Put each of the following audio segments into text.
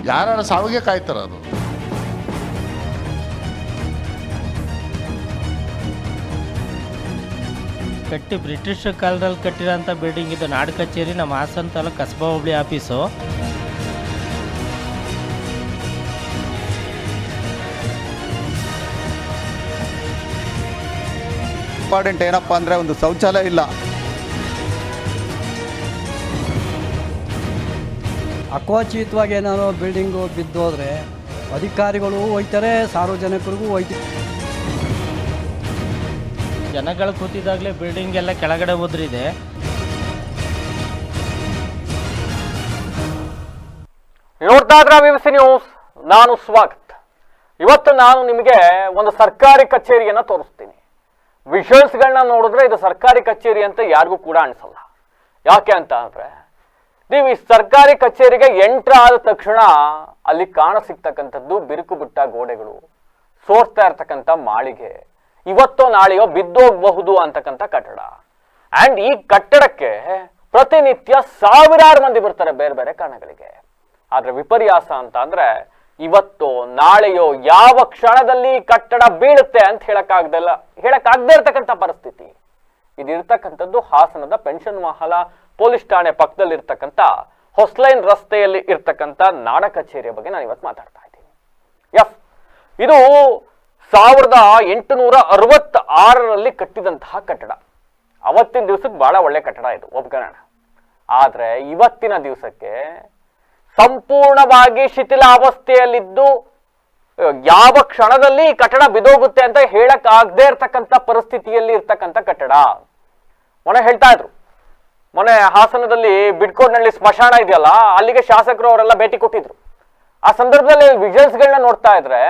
ಯಾರ ಸಾವಿಗೆ ಕಾಯ್ತಾರ ಅದು. ಬ್ರಿಟಿಷ್ ಕಾಲದಲ್ಲಿ ಕಟ್ಟಿರೋಂಥ ಬಿಲ್ಡಿಂಗ್ ಇದು. ನಾಡು ಕಚೇರಿ ನಮ್ಮ ಹಾಸನ ತಾಲೂಕು ಕಸ್ಬಾ ಹೋಬಳಿ ಆಫೀಸು. ಇಂಪಾರ್ಟೆಂಟ್ ಏನಪ್ಪ ಅಂದರೆ ಒಂದು ಶೌಚಾಲಯ ಇಲ್ಲ. ಅಕೋಚಿತವಾಗಿ ಏನಾದ್ರು ಬಿಲ್ಡಿಂಗು ಬಿದ್ದೋದ್ರೆ ಅಧಿಕಾರಿಗಳು ಹೋಯ್ತಾರೆ, ಸಾರ್ವಜನಿಕರಿಗೂ ಹೋಯ್ತಾರೆ. ಜನಗಳು ಕೂತಿದ್ದಾಗಲೇ ಬಿಲ್ಡಿಂಗ್ ಎಲ್ಲ ಕೆಳಗಡೆ ಉದುರಿದೆ. ನೋಡ್ತಾ ಇದ್ರ ವಿವಿಸಿ ನ್ಯೂಸ್, ನಾನು ಸ್ವಾಗತ್. ಇವತ್ತು ನಾನು ನಿಮಗೆ ಒಂದು ಸರ್ಕಾರಿ ಕಚೇರಿಯನ್ನ ತೋರಿಸ್ತೀನಿ. ವಿಜುವಲ್ಸ್ಗಳನ್ನ ನೋಡಿದ್ರೆ ಇದು ಸರ್ಕಾರಿ ಕಚೇರಿ ಅಂತ ಯಾರಿಗೂ ಕೂಡ ಅನ್ಸಲ್ಲ. ಯಾಕೆ ಅಂತ ಅಂದ್ರೆ ನೀವು ಈ ಸರ್ಕಾರಿ ಕಚೇರಿಗೆ ಎಂಟ್ರ್ ಆದ ತಕ್ಷಣ ಅಲ್ಲಿ ಕಾಣಸಿಗ್ತಕ್ಕಂಥದ್ದು ಬಿರುಕು ಬಿಟ್ಟ ಗೋಡೆಗಳು, ಸೋರ್ತಾ ಇರ್ತಕ್ಕಂಥ ಮಾಳಿಗೆ, ಇವತ್ತೋ ನಾಳೆಯೋ ಬಿದ್ದೋಗಬಹುದು ಅಂತಕ್ಕಂಥ ಕಟ್ಟಡ. ಅಂಡ್ ಈ ಕಟ್ಟಡಕ್ಕೆ ಪ್ರತಿನಿತ್ಯ ಸಾವಿರಾರು ಮಂದಿ ಬರ್ತಾರೆ ಬೇರೆ ಬೇರೆ ಕಾರಣಗಳಿಗೆ. ಆದ್ರೆ ವಿಪರ್ಯಾಸ ಅಂತ ಅಂದ್ರೆ ಇವತ್ತೋ ನಾಳೆಯೋ ಯಾವ ಕ್ಷಣದಲ್ಲಿ ಕಟ್ಟಡ ಬೀಳುತ್ತೆ ಅಂತ ಹೇಳಕ್ಕಾಗದೇ ಇರ್ತಕ್ಕಂಥ ಪರಿಸ್ಥಿತಿ. ಇದಿರ್ತಕ್ಕಂಥದ್ದು ಹಾಸನದ ಪೆನ್ಷನ್ ಮಹಲ ಪೊಲೀಸ್ ಠಾಣೆ ಪಕ್ಕದಲ್ಲಿರ್ತಕ್ಕಂಥ ಹೊಸ್ಲೈನ್ ರಸ್ತೆಯಲ್ಲಿ ಇರ್ತಕ್ಕಂಥ ನಾಡ ಕಚೇರಿಯ ಬಗ್ಗೆ ನಾನು ಇವತ್ತು ಮಾತಾಡ್ತಾ ಇದ್ದೀನಿ. ಇದು 1866ರಲ್ಲಿ ಕಟ್ಟಿದಂತಹ ಕಟ್ಟಡ. ಅವತ್ತಿನ ದಿವಸಕ್ಕೆ ಬಹಳ ಒಳ್ಳೆ ಕಟ್ಟಡ ಇದು, ಒಪ್ಕೊಳ್ಳೋಣ. ಆದ್ರೆ ಇವತ್ತಿನ ದಿವಸಕ್ಕೆ ಸಂಪೂರ್ಣವಾಗಿ ಶಿಥಿಲಾವಸ್ಥೆಯಲ್ಲಿದ್ದು ಯಾವ ಕ್ಷಣದಲ್ಲಿ ಈ ಕಟ್ಟಡ ಬಿದೋಗುತ್ತೆ ಅಂತ ಹೇಳಕ್ ಆಗದೆ ಇರ್ತಕ್ಕಂಥ ಪರಿಸ್ಥಿತಿಯಲ್ಲಿ ಇರ್ತಕ್ಕಂಥ ಕಟ್ಟಡ. ಮೊನ್ನೆ ಹೇಳ್ತಾ ಇದ್ರು, ಮೊನ್ನೆ ಹಾಸನದಲ್ಲಿ ಬಿಡ್ಕೋಡ್ನಲ್ಲಿ ಸ್ಮಶಾನ ಇದೆಯಲ್ಲ, ಅಲ್ಲಿಗೆ ಶಾಸಕರು ಅವರೆಲ್ಲ ಭೇಟಿ ಕೊಟ್ಟಿದ್ರು. ಆ ಸಂದರ್ಭದಲ್ಲಿ ವಿಜುವಲ್ಸ್ಗಳನ್ನ ನೋಡ್ತಾ ಇದ್ರೆ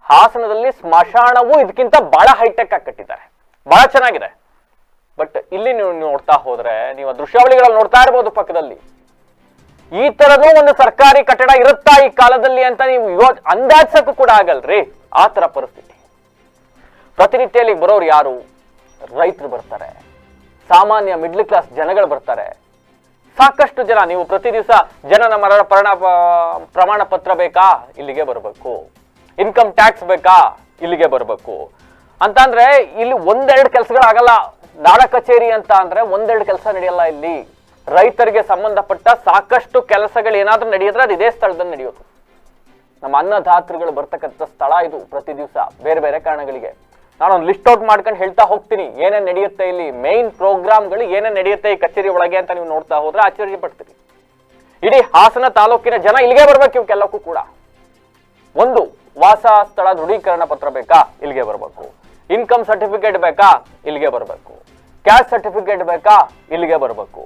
ಹಾಸನದಲ್ಲಿ ಸ್ಮಶಾನವು ಇದಕ್ಕಿಂತ ಬಹಳ ಹೈಟೆಕ್ ಆಗಿ ಕಟ್ಟಿದ್ದಾರೆ, ಬಹಳ ಚೆನ್ನಾಗಿದೆ. ಬಟ್ ಇಲ್ಲಿ ನೀವು ನೋಡ್ತಾ ಹೋದ್ರೆ, ನೀವು ದೃಶ್ಯಾವಳಿಗಳಲ್ಲಿ ನೋಡ್ತಾ ಇರಬಹುದು ಪಕ್ಕದಲ್ಲಿ, ಈ ತರನೂ ಒಂದು ಸರ್ಕಾರಿ ಕಟ್ಟಡ ಇರುತ್ತಾ ಈ ಕಾಲದಲ್ಲಿ ಅಂತ ನೀವು ಅಂದಾಜಿಸಕ್ಕೂ ಕೂಡ ಆಗಲ್ರಿ. ಆ ತರ ಪರಿಸ್ಥಿತಿ. ಪ್ರತಿನಿತ್ಯ ಬರೋರು ಯಾರು? ರೈತರು ಬರ್ತಾರೆ, ಸಾಮಾನ್ಯ ಮಿಡ್ಲ್ ಕ್ಲಾಸ್ ಜನಗಳು ಬರ್ತಾರೆ, ಸಾಕಷ್ಟು ಜನ. ನೀವು ಪ್ರತಿ ದಿವಸ ಜನನ ಮರಣ ಪ್ರಮಾಣ ಪತ್ರ ಬೇಕಾ? ಇಲ್ಲಿಗೆ ಬರಬೇಕು. ಇನ್ಕಮ್ ಟ್ಯಾಕ್ಸ್ ಬೇಕಾ? ಇಲ್ಲಿಗೆ ಬರಬೇಕು. ಅಂತಂದ್ರೆ ಇಲ್ಲಿ ಒಂದೆರಡು ಕೆಲಸಗಳಾಗಲ್ಲ. ನಾಡ ಕಚೇರಿ ಅಂತ ಅಂದ್ರೆ ಒಂದೆರಡು ಕೆಲಸ ನಡೆಯಲ್ಲ ಇಲ್ಲಿ. ರೈತರಿಗೆ ಸಂಬಂಧಪಟ್ಟ ಸಾಕಷ್ಟು ಕೆಲಸಗಳು ಏನಾದ್ರೂ ನಡೆಯಿದ್ರೆ ಅದು ಇದೇ ಸ್ಥಳದಲ್ಲಿ ನಡೆಯೋದು. ನಮ್ಮ ಅನ್ನದಾತೃಗಳು ಬರ್ತಕ್ಕಂಥ ಸ್ಥಳ ಇದು. ಪ್ರತಿ ದಿವಸ ಬೇರೆ ಬೇರೆ ಕಾರಣಗಳಿಗೆ ನಾನೊಂದು ಲಿಸ್ಟ್ ಔಟ್ ಮಾಡ್ಕೊಂಡು ಹೇಳ್ತಾ ಹೋಗ್ತೀನಿ ಏನೇನ್ ನಡೆಯುತ್ತೆ ಇಲ್ಲಿ, ಮೇನ್ ಪ್ರೋಗ್ರಾಮ್ಗಳು ಏನೇನ್ ನಡೆಯುತ್ತೆ ಈ ಕಚೇರಿ ಒಳಗೆ ಅಂತ ನೀವು ನೋಡ್ತಾ ಹೋದ್ರೆ ಆಶ್ಚರ್ಯ ಪಡ್ತೀರಿ. ಇಡೀ ಹಾಸನ ತಾಲೂಕಿನ ಜನ ಇಲ್ಲಿಗೆ ಬರ್ಬೇಕು. ಇವಕ್ಕೆಲ್ಲಕ್ಕೂ ಕೂಡ ಒಂದು ವಾಸ ಸ್ಥಳ ದೃಢೀಕರಣ ಪತ್ರ ಬೇಕಾ? ಇಲ್ಲಿಗೆ ಬರಬೇಕು. ಇನ್ಕಮ್ ಸರ್ಟಿಫಿಕೇಟ್ ಬೇಕಾ? ಇಲ್ಲಿಗೆ ಬರಬೇಕು. ಕ್ಯಾಸ್ಟ್ ಸರ್ಟಿಫಿಕೇಟ್ ಬೇಕಾ? ಇಲ್ಲಿಗೆ ಬರಬೇಕು.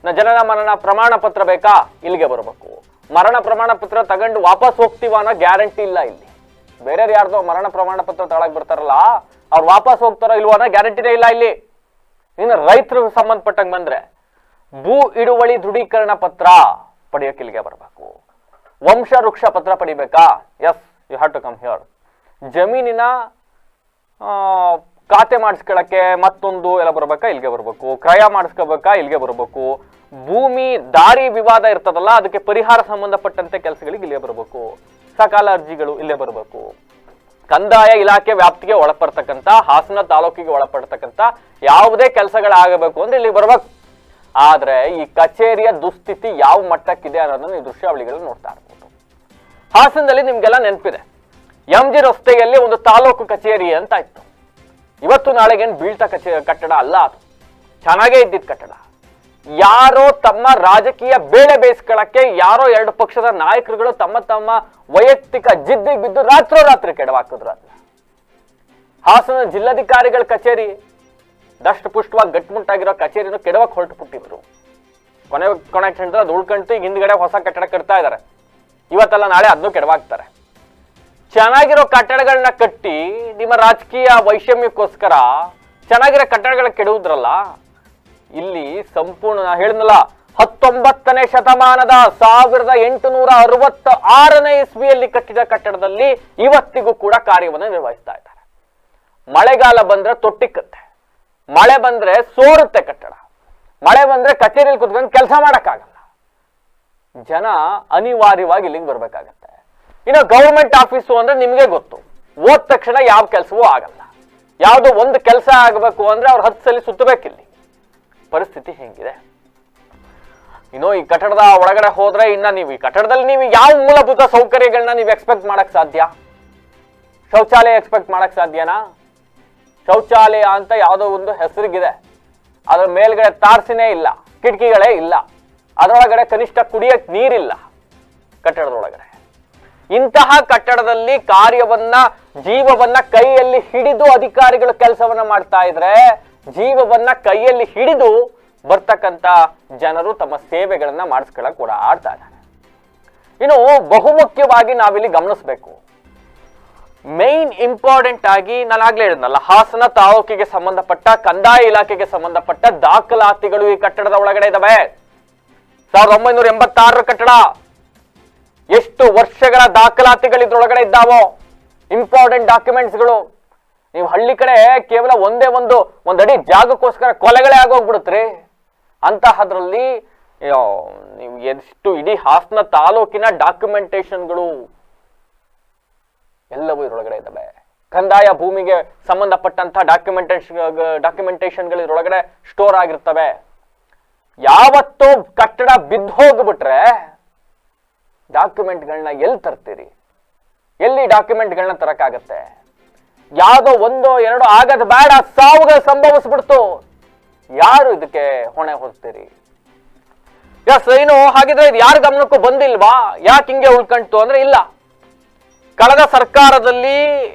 ಜನನ ಮರಣ ಪ್ರಮಾಣ ಪತ್ರ ಬೇಕಾ? ಇಲ್ಲಿಗೆ ಬರಬೇಕು. ಮರಣ ಪ್ರಮಾಣ ಪತ್ರ ತಗೊಂಡು ವಾಪಸ್ ಹೋಗ್ತೀವ ಅನ್ನೋ ಗ್ಯಾರಂಟಿ ಇಲ್ಲ ಇಲ್ಲಿ. ಬೇರೆ ಯಾರ್ದೋ ಮರಣ ಪ್ರಮಾಣ ಪತ್ರ ತಗೊಳಕ್ ಬರ್ತಾರಲ್ಲ, ಅವ್ರು ವಾಪಸ್ ಹೋಗ್ತಾರೋ ಇಲ್ವೋ ಅನ್ನೋ ಗ್ಯಾರಂಟಿನೇ ಇಲ್ಲ ಇಲ್ಲಿ. ಇನ್ನು ರೈತರಿಗೆ ಸಂಬಂಧಪಟ್ಟಂಗೆ ಬಂದ್ರೆ ಭೂ ಹಿಡುವಳಿ ದೃಢೀಕರಣ ಪತ್ರ ಪಡೆಯೋಕೆ ಇಲ್ಲಿಗೆ ಬರಬೇಕು. ವಂಶ ವೃಕ್ಷ ಪತ್ರ ಪಡಿಬೇಕಾ? Yes, you have to come here. ಜಮೀನಿನ ಖಾತೆ ಮಾಡಿಸ್ಕೊಳ್ಳಕ್ಕೆ ಮತ್ತೊಂದು ಎಲ್ಲ ಬರ್ಬೇಕಾ? ಇಲ್ಲಿಗೆ ಬರಬೇಕು. ಕ್ರಯ ಮಾಡಿಸ್ಕೋಬೇಕಾ? ಇಲ್ಲಿಗೆ ಬರಬೇಕು. ಭೂಮಿ ದಾರಿ ವಿವಾದ ಇರ್ತದಲ್ಲ, ಅದಕ್ಕೆ ಪರಿಹಾರ ಸಂಬಂಧಪಟ್ಟಂತೆ ಕೆಲಸಗಳಿಗೆ ಇಲ್ಲೇ ಬರಬೇಕು. ಸಕಾಲ ಅರ್ಜಿಗಳು ಇಲ್ಲೇ ಬರಬೇಕು. ಕಂದಾಯ ಇಲಾಖೆ ವ್ಯಾಪ್ತಿಗೆ ಒಳಪಡ್ತಕ್ಕಂಥ, ಹಾಸನ ತಾಲೂಕಿಗೆ ಒಳಪಡ್ತಕ್ಕಂಥ ಯಾವುದೇ ಕೆಲಸಗಳಾಗಬೇಕು ಅಂದ್ರೆ ಇಲ್ಲಿ ಬರಬೇಕು. ಆದ್ರೆ ಈ ಕಚೇರಿಯ ದುಸ್ಥಿತಿ ಯಾವ ಮಟ್ಟಕ್ಕಿದೆ ಅನ್ನೋದನ್ನ ಈ ದೃಶ್ಯಾವಳಿಗಳು ನೋಡ್ತಾ ಇರ್ಬೋದು. ಹಾಸನದಲ್ಲಿ ನಿಮ್ಗೆಲ್ಲ ನೆನಪಿದೆ, MG ರಸ್ತೆಯಲ್ಲಿ ಒಂದು ತಾಲೂಕು ಕಚೇರಿ ಅಂತ ಇತ್ತು. ಇವತ್ತು ನಾಳೆಗೇನು ಬೀಳ್ತಾ ಕಟ್ಟಡ ಅಲ್ಲ ಅದು, ಚೆನ್ನಾಗೇ ಇದ್ದಿದ್ದ ಕಟ್ಟಡ. ಯಾರೋ ತಮ್ಮ ರಾಜಕೀಯ ಬೇಳೆ ಬೇಯಿಸ್ಕೊಳ್ಳಕ್ಕೆ ಯಾರೋ ಎರಡು ಪಕ್ಷದ ನಾಯಕರುಗಳು ತಮ್ಮ ತಮ್ಮ ವೈಯಕ್ತಿಕ ಜಿದ್ದಿಗೆ ಬಿದ್ದು ರಾತ್ರೋರಾತ್ರಿ ಕೆಡವಾಕಿದ್ರು ಅದನ್ನ. ಹಾಸನ ಜಿಲ್ಲಾಧಿಕಾರಿಗಳ ಕಚೇರಿ ದಷ್ಟ ಪುಷ್ಟವಾಗಿ ಗಟ್ಟಿಮುಟ್ಟಾಗಿರೋ ಕಚೇರಿನ ಕೆಡವಕ್ಕೆ ಹೊರಟು ಬಿಟ್ಟಿದ್ರು. ಕೊನೆ ಕ್ಷಣದಲ್ಲಿ ಅದು ಉಳ್ಕಂತು. ಈಗ ಹಿಂದ್ಗಡೆ ಹೊಸ ಕಟ್ಟಡ ಕಟ್ತಾ ಇದ್ದಾರೆ. ಇವತ್ತೆಲ್ಲ ನಾಳೆ ಅದನ್ನು ಕೆಡವಾಕ್ತಾರೆ. ಚೆನ್ನಾಗಿರೋ ಕಟ್ಟಡಗಳನ್ನ ಕಟ್ಟಿ ನಿಮ್ಮ ರಾಜಕೀಯ ವೈಷಮ್ಯಕ್ಕೋಸ್ಕರ ಚೆನ್ನಾಗಿರೋ ಕಟ್ಟಡಗಳ ಕೆಡುವುದ್ರಲ್ಲ. ಇಲ್ಲಿ ಸಂಪೂರ್ಣ ನಾ ಹೇಳಿದ್ನಲ್ಲ, 19ನೇ ಶತಮಾನದ 1866ನೇ ಇಸ್ವಿಯಲ್ಲಿ ಕಟ್ಟಿದ ಕಟ್ಟಡದಲ್ಲಿ ಇವತ್ತಿಗೂ ಕೂಡ ಕಾರ್ಯವನ್ನು ನಿರ್ವಹಿಸ್ತಾ ಇದ್ದಾರೆ. ಮಳೆಗಾಲ ಬಂದ್ರೆ ತೊಟ್ಟಿಕ್ಕತ್ತೆ, ಮಳೆ ಬಂದ್ರೆ ಸೋರುತ್ತೆ ಕಟ್ಟಡ, ಮಳೆ ಬಂದ್ರೆ ಕಚೇರಿಯಲ್ಲಿ ಕುತ್ಕೊಂಡು ಕೆಲಸ ಮಾಡಕ್ಕಾಗಲ್ಲ. ಜನ ಅನಿವಾರ್ಯವಾಗಿ ಇಲ್ಲಿಗೆ ಬರ್ಬೇಕಾಗತ್ತೆ. ಇನ್ನು ಗೌರ್ಮೆಂಟ್ ಆಫೀಸು ಅಂದ್ರೆ ನಿಮ್ಗೆ ಗೊತ್ತು, ಹೋದ ತಕ್ಷಣ ಯಾವ ಕೆಲಸವೂ ಆಗಲ್ಲ. ಯಾವುದೋ ಒಂದು ಕೆಲಸ ಆಗಬೇಕು ಅಂದ್ರೆ ಅವ್ರು 10 ಸಲ ಸುತ್ತಬೇಕಿಲ್ಲಿ. ಪರಿಸ್ಥಿತಿ ಹೆಂಗಿದೆ. ಇನ್ನು ಈ ಕಟ್ಟಡದ ಒಳಗಡೆ ಹೋದ್ರೆ ಇನ್ನ ನೀವು ಈ ಕಟ್ಟಡದಲ್ಲಿ ನೀವು ಯಾವ ಮೂಲಭೂತ ಸೌಕರ್ಯಗಳನ್ನ ನೀವು ಎಕ್ಸ್ಪೆಕ್ಟ್ ಮಾಡಕ್ ಸಾಧ್ಯ? ಶೌಚಾಲಯ ಎಕ್ಸ್ಪೆಕ್ಟ್ ಮಾಡಕ್ ಸಾಧ್ಯನಾ? ಶೌಚಾಲಯ ಅಂತ ಯಾವುದೋ ಒಂದು ಹೆಸರಿಗಿದೆ, ಅದ್ರ ಮೇಲ್ಗಡೆ ತಾರ್ಸಿನೇ ಇಲ್ಲ, ಕಿಟಕಿಗಳೇ ಇಲ್ಲ, ಅದರೊಳಗಡೆ ಕನಿಷ್ಠ ಕುಡಿಯಕ್ ನೀರಿಲ್ಲ ಕಟ್ಟಡದೊಳಗಡೆ. ಇಂತಹ ಕಟ್ಟಡದಲ್ಲಿ ಕಾರ್ಯವನ್ನ, ಜೀವವನ್ನ ಕೈಯಲ್ಲಿ ಹಿಡಿದು ಅಧಿಕಾರಿಗಳು ಕೆಲಸವನ್ನ ಮಾಡ್ತಾ ಇದ್ರೆ, ಜೀವವನ್ನ ಕೈಯಲ್ಲಿ ಹಿಡಿದು ಬರ್ತಕ್ಕಂಥ ಜನರು ತಮ್ಮ ಸೇವೆಗಳನ್ನ ಮಾಡಿಸ್ಕೊಳ್ಳಕ್ ಕೂಡ ಆಡ್ತಾ ಇದ್ದಾರೆ. ಇನ್ನು ಬಹುಮುಖ್ಯವಾಗಿ ನಾವಿಲ್ಲಿ ಗಮನಿಸಬೇಕು, ಮೇನ್ ಇಂಪಾರ್ಟೆಂಟ್ ಆಗಿ ನಾನು ಆಗ್ಲೇ ಹೇಳಿದ್ನಲ್ಲ, ಹಾಸನ ತಾಲೂಕಿಗೆ ಸಂಬಂಧಪಟ್ಟ ಕಂದಾಯ ಇಲಾಖೆಗೆ ಸಂಬಂಧಪಟ್ಟ ದಾಖಲಾತಿಗಳು ಈ ಕಟ್ಟಡದ ಒಳಗಡೆ ಇದಾವೆ. 1986 ಕಟ್ಟಡ, ಎಷ್ಟು ವರ್ಷಗಳ ದಾಖಲಾತಿಗಳು ಇದ್ರೊಳಗಡೆ ಇದ್ದಾವೋ, ಇಂಪಾರ್ಟೆಂಟ್ ಡಾಕ್ಯುಮೆಂಟ್ಸ್ಗಳು. ನೀವು ಹಳ್ಳಿ ಕಡೆ ಕೇವಲ ಒಂದೇ ಒಂದು ಅಡಿ ಜಾಗಕ್ಕೋಸ್ಕರ ಕೊಲೆಗಳೇ ಆಗೋಗ್ಬಿಡುತ್ರಿ. ಅಂತಹದ್ರಲ್ಲಿ ನೀವು ಎಷ್ಟು ಇಡೀ ಹಾಸನ ತಾಲೂಕಿನ ಡಾಕ್ಯುಮೆಂಟೇಶನ್ಗಳು ಎಲ್ಲವೂ ಇದರೊಳಗಡೆ ಇದ್ದಾವೆ. ಕಂದಾಯ ಭೂಮಿಗೆ ಸಂಬಂಧಪಟ್ಟಂತಹ ಡಾಕ್ಯುಮೆಂಟೇಶನ್ಗಳು ಇದರೊಳಗಡೆ ಸ್ಟೋರ್ ಆಗಿರ್ತವೆ. ಯಾವತ್ತೋ ಕಟ್ಟಡ ಬಿದ್ದು ಹೋಗ್ಬಿಟ್ರೆ ಡಾಕ್ಯುಮೆಂಟ್ಗಳನ್ನ ಎಲ್ಲಿ ತರ್ತೀರಿ? ಎಲ್ಲಿ ಡಾಕ್ಯುಮೆಂಟ್ಗಳನ್ನ ತರಕಾಗತ್ತೆ? ಯಾವುದೋ 1-2 ಆಗದ ಬೇಡ, ಸಾವುಗಳು ಸಂಭವಿಸ್ಬಿಡ್ತು, ಯಾರು ಇದಕ್ಕೆ ಹೊಣೆ ಹೊರ್ತೀರಿ? ಏನು ಹಾಗಿದ್ರೆ ಇದು ಯಾರ ಗಮನಕ್ಕೂ ಬಂದಿಲ್ವಾ? ಯಾಕೆ ಹಿಂಗೆ ಉಳ್ಕಂತು ಅಂದ್ರೆ ಇಲ್ಲ, ಕಳೆದ ಸರ್ಕಾರದಲ್ಲಿ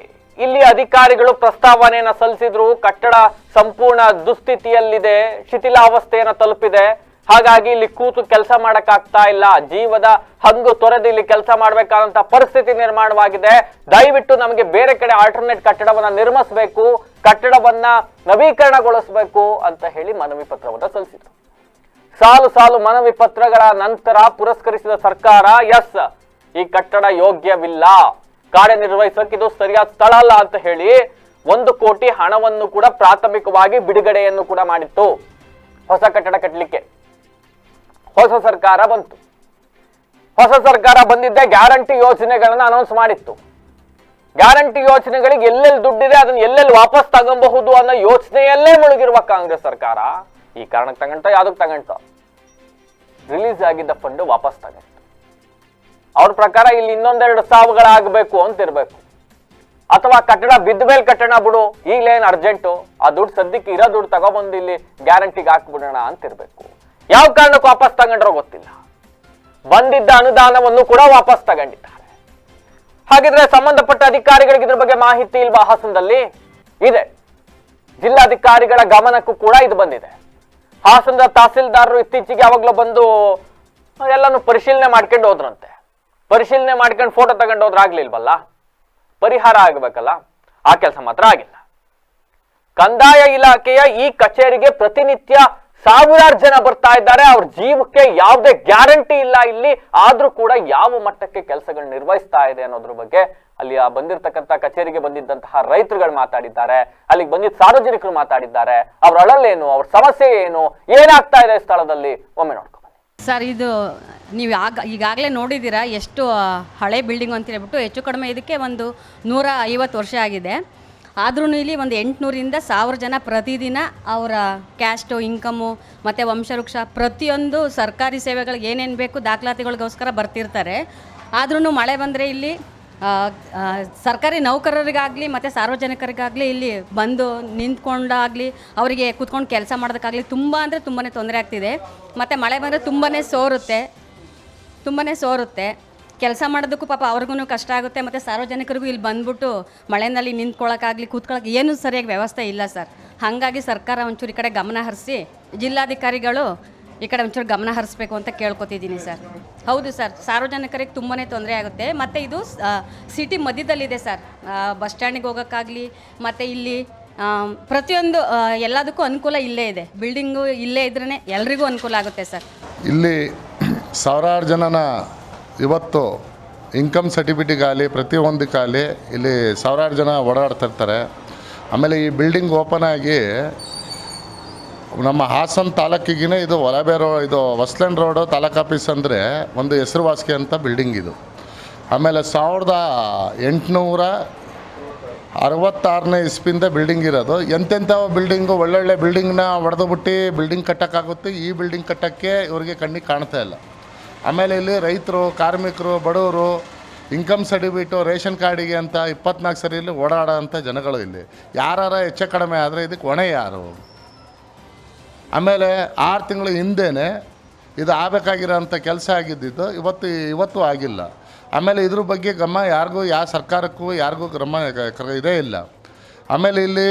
ಇಲ್ಲಿ ಅಧಿಕಾರಿಗಳು ಪ್ರಸ್ತಾವನೆಯನ್ನ ಸಲ್ಲಿಸಿದ್ರು. ಕಟ್ಟಡ ಸಂಪೂರ್ಣ ದುಸ್ಥಿತಿಯಲ್ಲಿದೆ, ಶಿಥಿಲಾವಸ್ಥೆಯನ್ನ ತಲುಪಿದೆ, ಹಾಗಾಗಿ ಇಲ್ಲಿ ಕೂತು ಕೆಲಸ ಮಾಡಕ್ಕಾಗ್ತಾ ಇಲ್ಲ, ಜೀವದ ಹಂಗು ತೊರೆದು ಇಲ್ಲಿ ಕೆಲಸ ಮಾಡ್ಬೇಕಾದಂತ ಪರಿಸ್ಥಿತಿ ನಿರ್ಮಾಣವಾಗಿದೆ. ದಯವಿಟ್ಟು ನಮಗೆ ಬೇರೆ ಕಡೆ ಆಲ್ಟರ್ನೇಟ್ ಕಟ್ಟಡವನ್ನ ನಿರ್ಮಿಸಬೇಕು, ಕಟ್ಟಡವನ್ನ ನವೀಕರಣಗೊಳಿಸಬೇಕು ಅಂತ ಹೇಳಿ ಮನವಿ ಪತ್ರವನ್ನ ಸಲ್ಲಿಸಿದ್ರು. ಸಾಲು ಸಾಲು ಮನವಿ ಪತ್ರಗಳ ನಂತರ ಪುರಸ್ಕರಿಸಿದ ಸರ್ಕಾರ, ಎಸ್ ಈ ಕಟ್ಟಡ ಯೋಗ್ಯವಿಲ್ಲ, ಕಾರ್ಯನಿರ್ವಹಿಸಕ್ಕೆ ಇದು ಸರಿಯಾದ ಸ್ಥಳ ಅಲ್ಲ ಅಂತ ಹೇಳಿ 1 ಕೋಟಿ ಹಣವನ್ನು ಕೂಡ ಪ್ರಾಥಮಿಕವಾಗಿ ಬಿಡುಗಡೆಯನ್ನು ಕೂಡ ಮಾಡಿತ್ತು. ಹೊಸ ಕಟ್ಟಡ ಕಟ್ಟಲಿಕ್ಕೆ ಹೊಸ ಸರ್ಕಾರ ಬಂತು. ಹೊಸ ಸರ್ಕಾರ ಬಂದಿದ್ದೆ ಗ್ಯಾರಂಟಿ ಯೋಜನೆಗಳನ್ನ ಅನೌನ್ಸ್ ಮಾಡಿತ್ತು. ಗ್ಯಾರಂಟಿ ಯೋಜನೆಗಳಿಗೆ ಎಲ್ಲೆಲ್ಲಿ ದುಡ್ಡಿದೆ ಅದನ್ನ ಎಲ್ಲೆಲ್ಲಿ ವಾಪಸ್ ತಗೊಬಹುದು ಅನ್ನೋ ಯೋಚನೆಯಲ್ಲೇ ಮುಳುಗಿರುವ ಕಾಂಗ್ರೆಸ್ ಸರ್ಕಾರ ಈ ಕಾರಣಕ್ಕೆ ತಗೊಂಡ, ಯಾವ್ದಕ್ಕೆ ತಗೊಂಡ? ರಿಲೀಸ್ ಆಗಿದ್ದ ಫಂಡ್ ವಾಪಸ್ ತಗೊಂಡು. ಅವ್ರ ಪ್ರಕಾರ ಇಲ್ಲಿ ಇನ್ನೊಂದೆರಡು ಸಾವುಗಳಾಗಬೇಕು ಅಂತ ಇರ್ಬೇಕು, ಅಥವಾ ಕಟ್ಟಡ ಬಿದ್ದ ಮೇಲೆ ಕಟ್ಟಣ ಬಿಡು, ಈಗಲೇನು ಅರ್ಜೆಂಟು, ಆ ದುಡ್ಡು ಸದ್ಯಕ್ಕೆ ಇರೋ ದುಡ್ಡು ತಗೊಬಂದು ಇಲ್ಲಿ ಗ್ಯಾರಂಟಿಗೆ ಹಾಕ್ಬಿಡೋಣ ಅಂತ ಇರ್ಬೇಕು. ಯಾವ ಕಾರಣಕ್ಕೆ ವಾಪಸ್ ತಗೊಂಡ್ರೋ ಗೊತ್ತಿಲ್ಲ. ಬಂದಿದ್ದ ಅನುದಾನವನ್ನು ಕೂಡ ವಾಪಸ್ ತಗೊಂಡಿದ್ದಾರೆ. ಹಾಗಿದ್ರೆ ಸಂಬಂಧಪಟ್ಟ ಅಧಿಕಾರಿಗಳಿಗೆ ಇದ್ರ ಬಗ್ಗೆ ಮಾಹಿತಿ ಇಲ್ವಾ? ಹಾಸನದಲ್ಲಿ ಇದೆ, ಜಿಲ್ಲಾಧಿಕಾರಿಗಳ ಗಮನಕ್ಕೂ ಕೂಡ ಇದು ಬಂದಿದೆ. ಹಾಸನದ ತಹಸೀಲ್ದಾರರು ಇತ್ತೀಚೆಗೆ ಯಾವಾಗಲೂ ಬಂದು ಎಲ್ಲಾನು ಪರಿಶೀಲನೆ ಮಾಡ್ಕೊಂಡು ಹೋದ್ರಂತೆ. ಪರಿಶೀಲನೆ ಮಾಡ್ಕೊಂಡು ಫೋಟೋ ತಗೊಂಡು ಹೋದ್ರೆ ಆಗ್ಲಿಲ್ವಲ್ಲ, ಪರಿಹಾರ ಆಗಬೇಕಲ್ಲ, ಆ ಕೆಲಸ ಮಾತ್ರ ಆಗಿಲ್ಲ. ಕಂದಾಯ ಇಲಾಖೆಯ ಈ ಕಚೇರಿಗೆ ಪ್ರತಿನಿತ್ಯ ಸಾವಿರಾರು ಜನ ಬರ್ತಾ ಇದ್ದಾರೆ. ಅವ್ರ ಜೀವಕ್ಕೆ ಯಾವುದೇ ಗ್ಯಾರಂಟಿ ಇಲ್ಲ ಇಲ್ಲಿ, ಆದ್ರೂ ಕೂಡ ಯಾವ ಮಟ್ಟಕ್ಕೆ ಕೆಲಸಗಳು ನಿರ್ವಹಿಸ್ತಾ ಇದೆ ಅನ್ನೋದ್ರ ಬಗ್ಗೆ ಅಲ್ಲಿ ಬಂದಿರತಕ್ಕಂತ ಕಚೇರಿಗೆ ಬಂದಿದ್ದಂತಹ ರೈತರುಗಳು ಮಾತಾಡಿದ್ದಾರೆ, ಅಲ್ಲಿಗೆ ಬಂದಿದ್ದ ಸಾರ್ವಜನಿಕರು ಮಾತಾಡಿದ್ದಾರೆ. ಅವ್ರ ಅಳಲೇನು, ಅವ್ರ ಸಮಸ್ಯೆ ಏನು, ಏನಾಗ್ತಾ ಇದೆ ಸ್ಥಳದಲ್ಲಿ, ಒಮ್ಮೆ ನೋಡ್ಕೊಂಡು ಸರ್. ಇದು ನೀವು ಈಗಾಗಲೇ ನೋಡಿದ್ದೀರಾ ಎಷ್ಟು ಹಳೆ ಬಿಲ್ಡಿಂಗ್ ಅಂತ ಹೇಳ್ಬಿಟ್ಟು. ಹೆಚ್ಚು ಕಡಿಮೆ ಇದಕ್ಕೆ ಒಂದು 150 ವರ್ಷ ಆಗಿದೆ. ಆದ್ರೂ ಇಲ್ಲಿ ಒಂದು 800ರಿಂದ 1000 ಜನ ಪ್ರತಿದಿನ ಅವರ ಕ್ಯಾಸ್ಟು, ಇನ್ಕಮು ಮತ್ತು ವಂಶವೃಕ್ಷ ಪ್ರತಿಯೊಂದು ಸರ್ಕಾರಿ ಸೇವೆಗಳಿಗೆ ಏನೇನು ಬೇಕು ದಾಖಲಾತಿಗಳಿಗೋಸ್ಕರ ಬರ್ತಿರ್ತಾರೆ. ಆದ್ರೂ ಮಳೆ ಬಂದರೆ ಇಲ್ಲಿ ಸರ್ಕಾರಿ ನೌಕರರಿಗಾಗಲಿ ಮತ್ತು ಸಾರ್ವಜನಿಕರಿಗಾಗಲಿ ಇಲ್ಲಿ ಬಂದು ನಿಂತ್ಕೊಂಡಾಗಲಿ ಅವರಿಗೆ ಕೂತ್ಕೊಂಡು ಕೆಲಸ ಮಾಡೋದಕ್ಕಾಗಲಿ ತುಂಬ ಅಂದರೆ ತುಂಬಾ ತೊಂದರೆ ಆಗ್ತಿದೆ. ಮತ್ತು ಮಳೆ ಬಂದರೆ ತುಂಬಾ ಸೋರುತ್ತೆ. ಕೆಲಸ ಮಾಡೋದಕ್ಕೂ ಪಾಪ ಅವ್ರಿಗೂ ಕಷ್ಟ ಆಗುತ್ತೆ. ಮತ್ತು ಸಾರ್ವಜನಿಕರಿಗೂ ಇಲ್ಲಿ ಬಂದ್ಬಿಟ್ಟು ಮಳೆಯಲ್ಲಿ ನಿಂತ್ಕೊಳ್ಳೋಕ್ಕಾಗಲಿ ಕೂತ್ಕೊಳ್ಳೋಕೆ ಏನೂ ಸರಿಯಾಗಿ ವ್ಯವಸ್ಥೆ ಇಲ್ಲ ಸರ್. ಹಾಗಾಗಿ ಸರ್ಕಾರ ಒಂಚೂರು ಈ ಕಡೆ ಗಮನ ಹರಿಸಿ, ಜಿಲ್ಲಾಧಿಕಾರಿಗಳು ಈ ಕಡೆ ಒಂಚೂರು ಗಮನ ಹರಿಸ್ಬೇಕು ಅಂತ ಕೇಳ್ಕೊತಿದ್ದೀನಿ ಸರ್. ಹೌದು ಸರ್, ಸಾರ್ವಜನಿಕರಿಗೆ ತುಂಬಾ ತೊಂದರೆ ಆಗುತ್ತೆ. ಮತ್ತು ಇದು ಸಿಟಿ ಮಧ್ಯದಲ್ಲಿದೆ ಸರ್. ಬಸ್ ಸ್ಟ್ಯಾಂಡಿಗೆ ಹೋಗೋಕ್ಕಾಗಲಿ ಮತ್ತು ಇಲ್ಲಿ ಪ್ರತಿಯೊಂದು ಎಲ್ಲದಕ್ಕೂ ಅನುಕೂಲ ಇಲ್ಲೇ ಇದೆ. ಬಿಲ್ಡಿಂಗು ಇಲ್ಲೇ ಇದ್ರೇ ಎಲ್ರಿಗೂ ಅನುಕೂಲ ಆಗುತ್ತೆ ಸರ್. ಇಲ್ಲಿ ಸಾವಿರಾರು ಜನನ ಇವತ್ತು ಇನ್ಕಮ್ ಸರ್ಟಿಫಿಕೇಟಿಗಾಗಲಿ ಪ್ರತಿಯೊಂದಕ್ಕಾಗಲಿ ಇಲ್ಲಿ ಸಾವಿರಾರು ಜನ ಓಡಾಡ್ತಿರ್ತಾರೆ. ಆಮೇಲೆ ಈ ಬಿಲ್ಡಿಂಗ್ ಓಪನ್ ಆಗಿ ನಮ್ಮ ಹಾಸನ ತಾಲೂಕಿಗಿನ ಇದು ಒಳಬೇರೋ ಇದು ಹೊಸ್ಲೆನ್ ರೋಡು ತಾಲೂಕು ಆಫೀಸ್ ಅಂದರೆ ಒಂದು ಹೆಸರುವಾಸಿ ಅಂತ ಬಿಲ್ಡಿಂಗ್ ಇದು. ಆಮೇಲೆ 1866ನೇ ಇಸ್ವಿಯಿಂದ ಬಿಲ್ಡಿಂಗ್ ಇರೋದು. ಎಂತೆಂಥ ಬಿಲ್ಡಿಂಗು ಒಳ್ಳೊಳ್ಳೆ ಬಿಲ್ಡಿಂಗ್ನ ಹೊಡೆದುಬಿಟ್ಟು ಬಿಲ್ಡಿಂಗ್ ಕಟ್ಟೋಕ್ಕಾಗುತ್ತೆ, ಈ ಬಿಲ್ಡಿಂಗ್ ಕಟ್ಟೋಕ್ಕೆ ಇವ್ರಿಗೆ ಕಣ್ಣಿಗೆ ಕಾಣ್ತಾ ಇಲ್ಲ. ಆಮೇಲೆ ಇಲ್ಲಿ ರೈತರು, ಕಾರ್ಮಿಕರು, ಬಡವರು ಇನ್ಕಮ್ ಸರ್ಟಿಫಿಕೇಟು, ರೇಷನ್ ಕಾರ್ಡಿಗೆ ಅಂತ 24 ಸರಿ ಇಲ್ಲಿ ಓಡಾಡೋ ಅಂಥ ಜನಗಳು ಇಲ್ಲಿ. ಯಾರು ಹೆಚ್ಚು ಕಡಿಮೆ ಆದರೆ ಇದಕ್ಕೆ ಹೊಣೆ ಯಾರು? ಆಮೇಲೆ 6 ತಿಂಗಳ ಹಿಂದೆಯೇ ಇದು ಆಗಬೇಕಾಗಿರೋಂಥ ಕೆಲಸ ಆಗಿದ್ದಿದ್ದು ಇವತ್ತು ಆಗಿಲ್ಲ. ಆಮೇಲೆ ಇದ್ರ ಬಗ್ಗೆ ಗಮನ ಯಾರಿಗೂ, ಯಾವ ಸರ್ಕಾರಕ್ಕೂ ಯಾರಿಗೂ ಗಮನ ಇದೇ ಇಲ್ಲ. ಆಮೇಲೆ ಇಲ್ಲಿ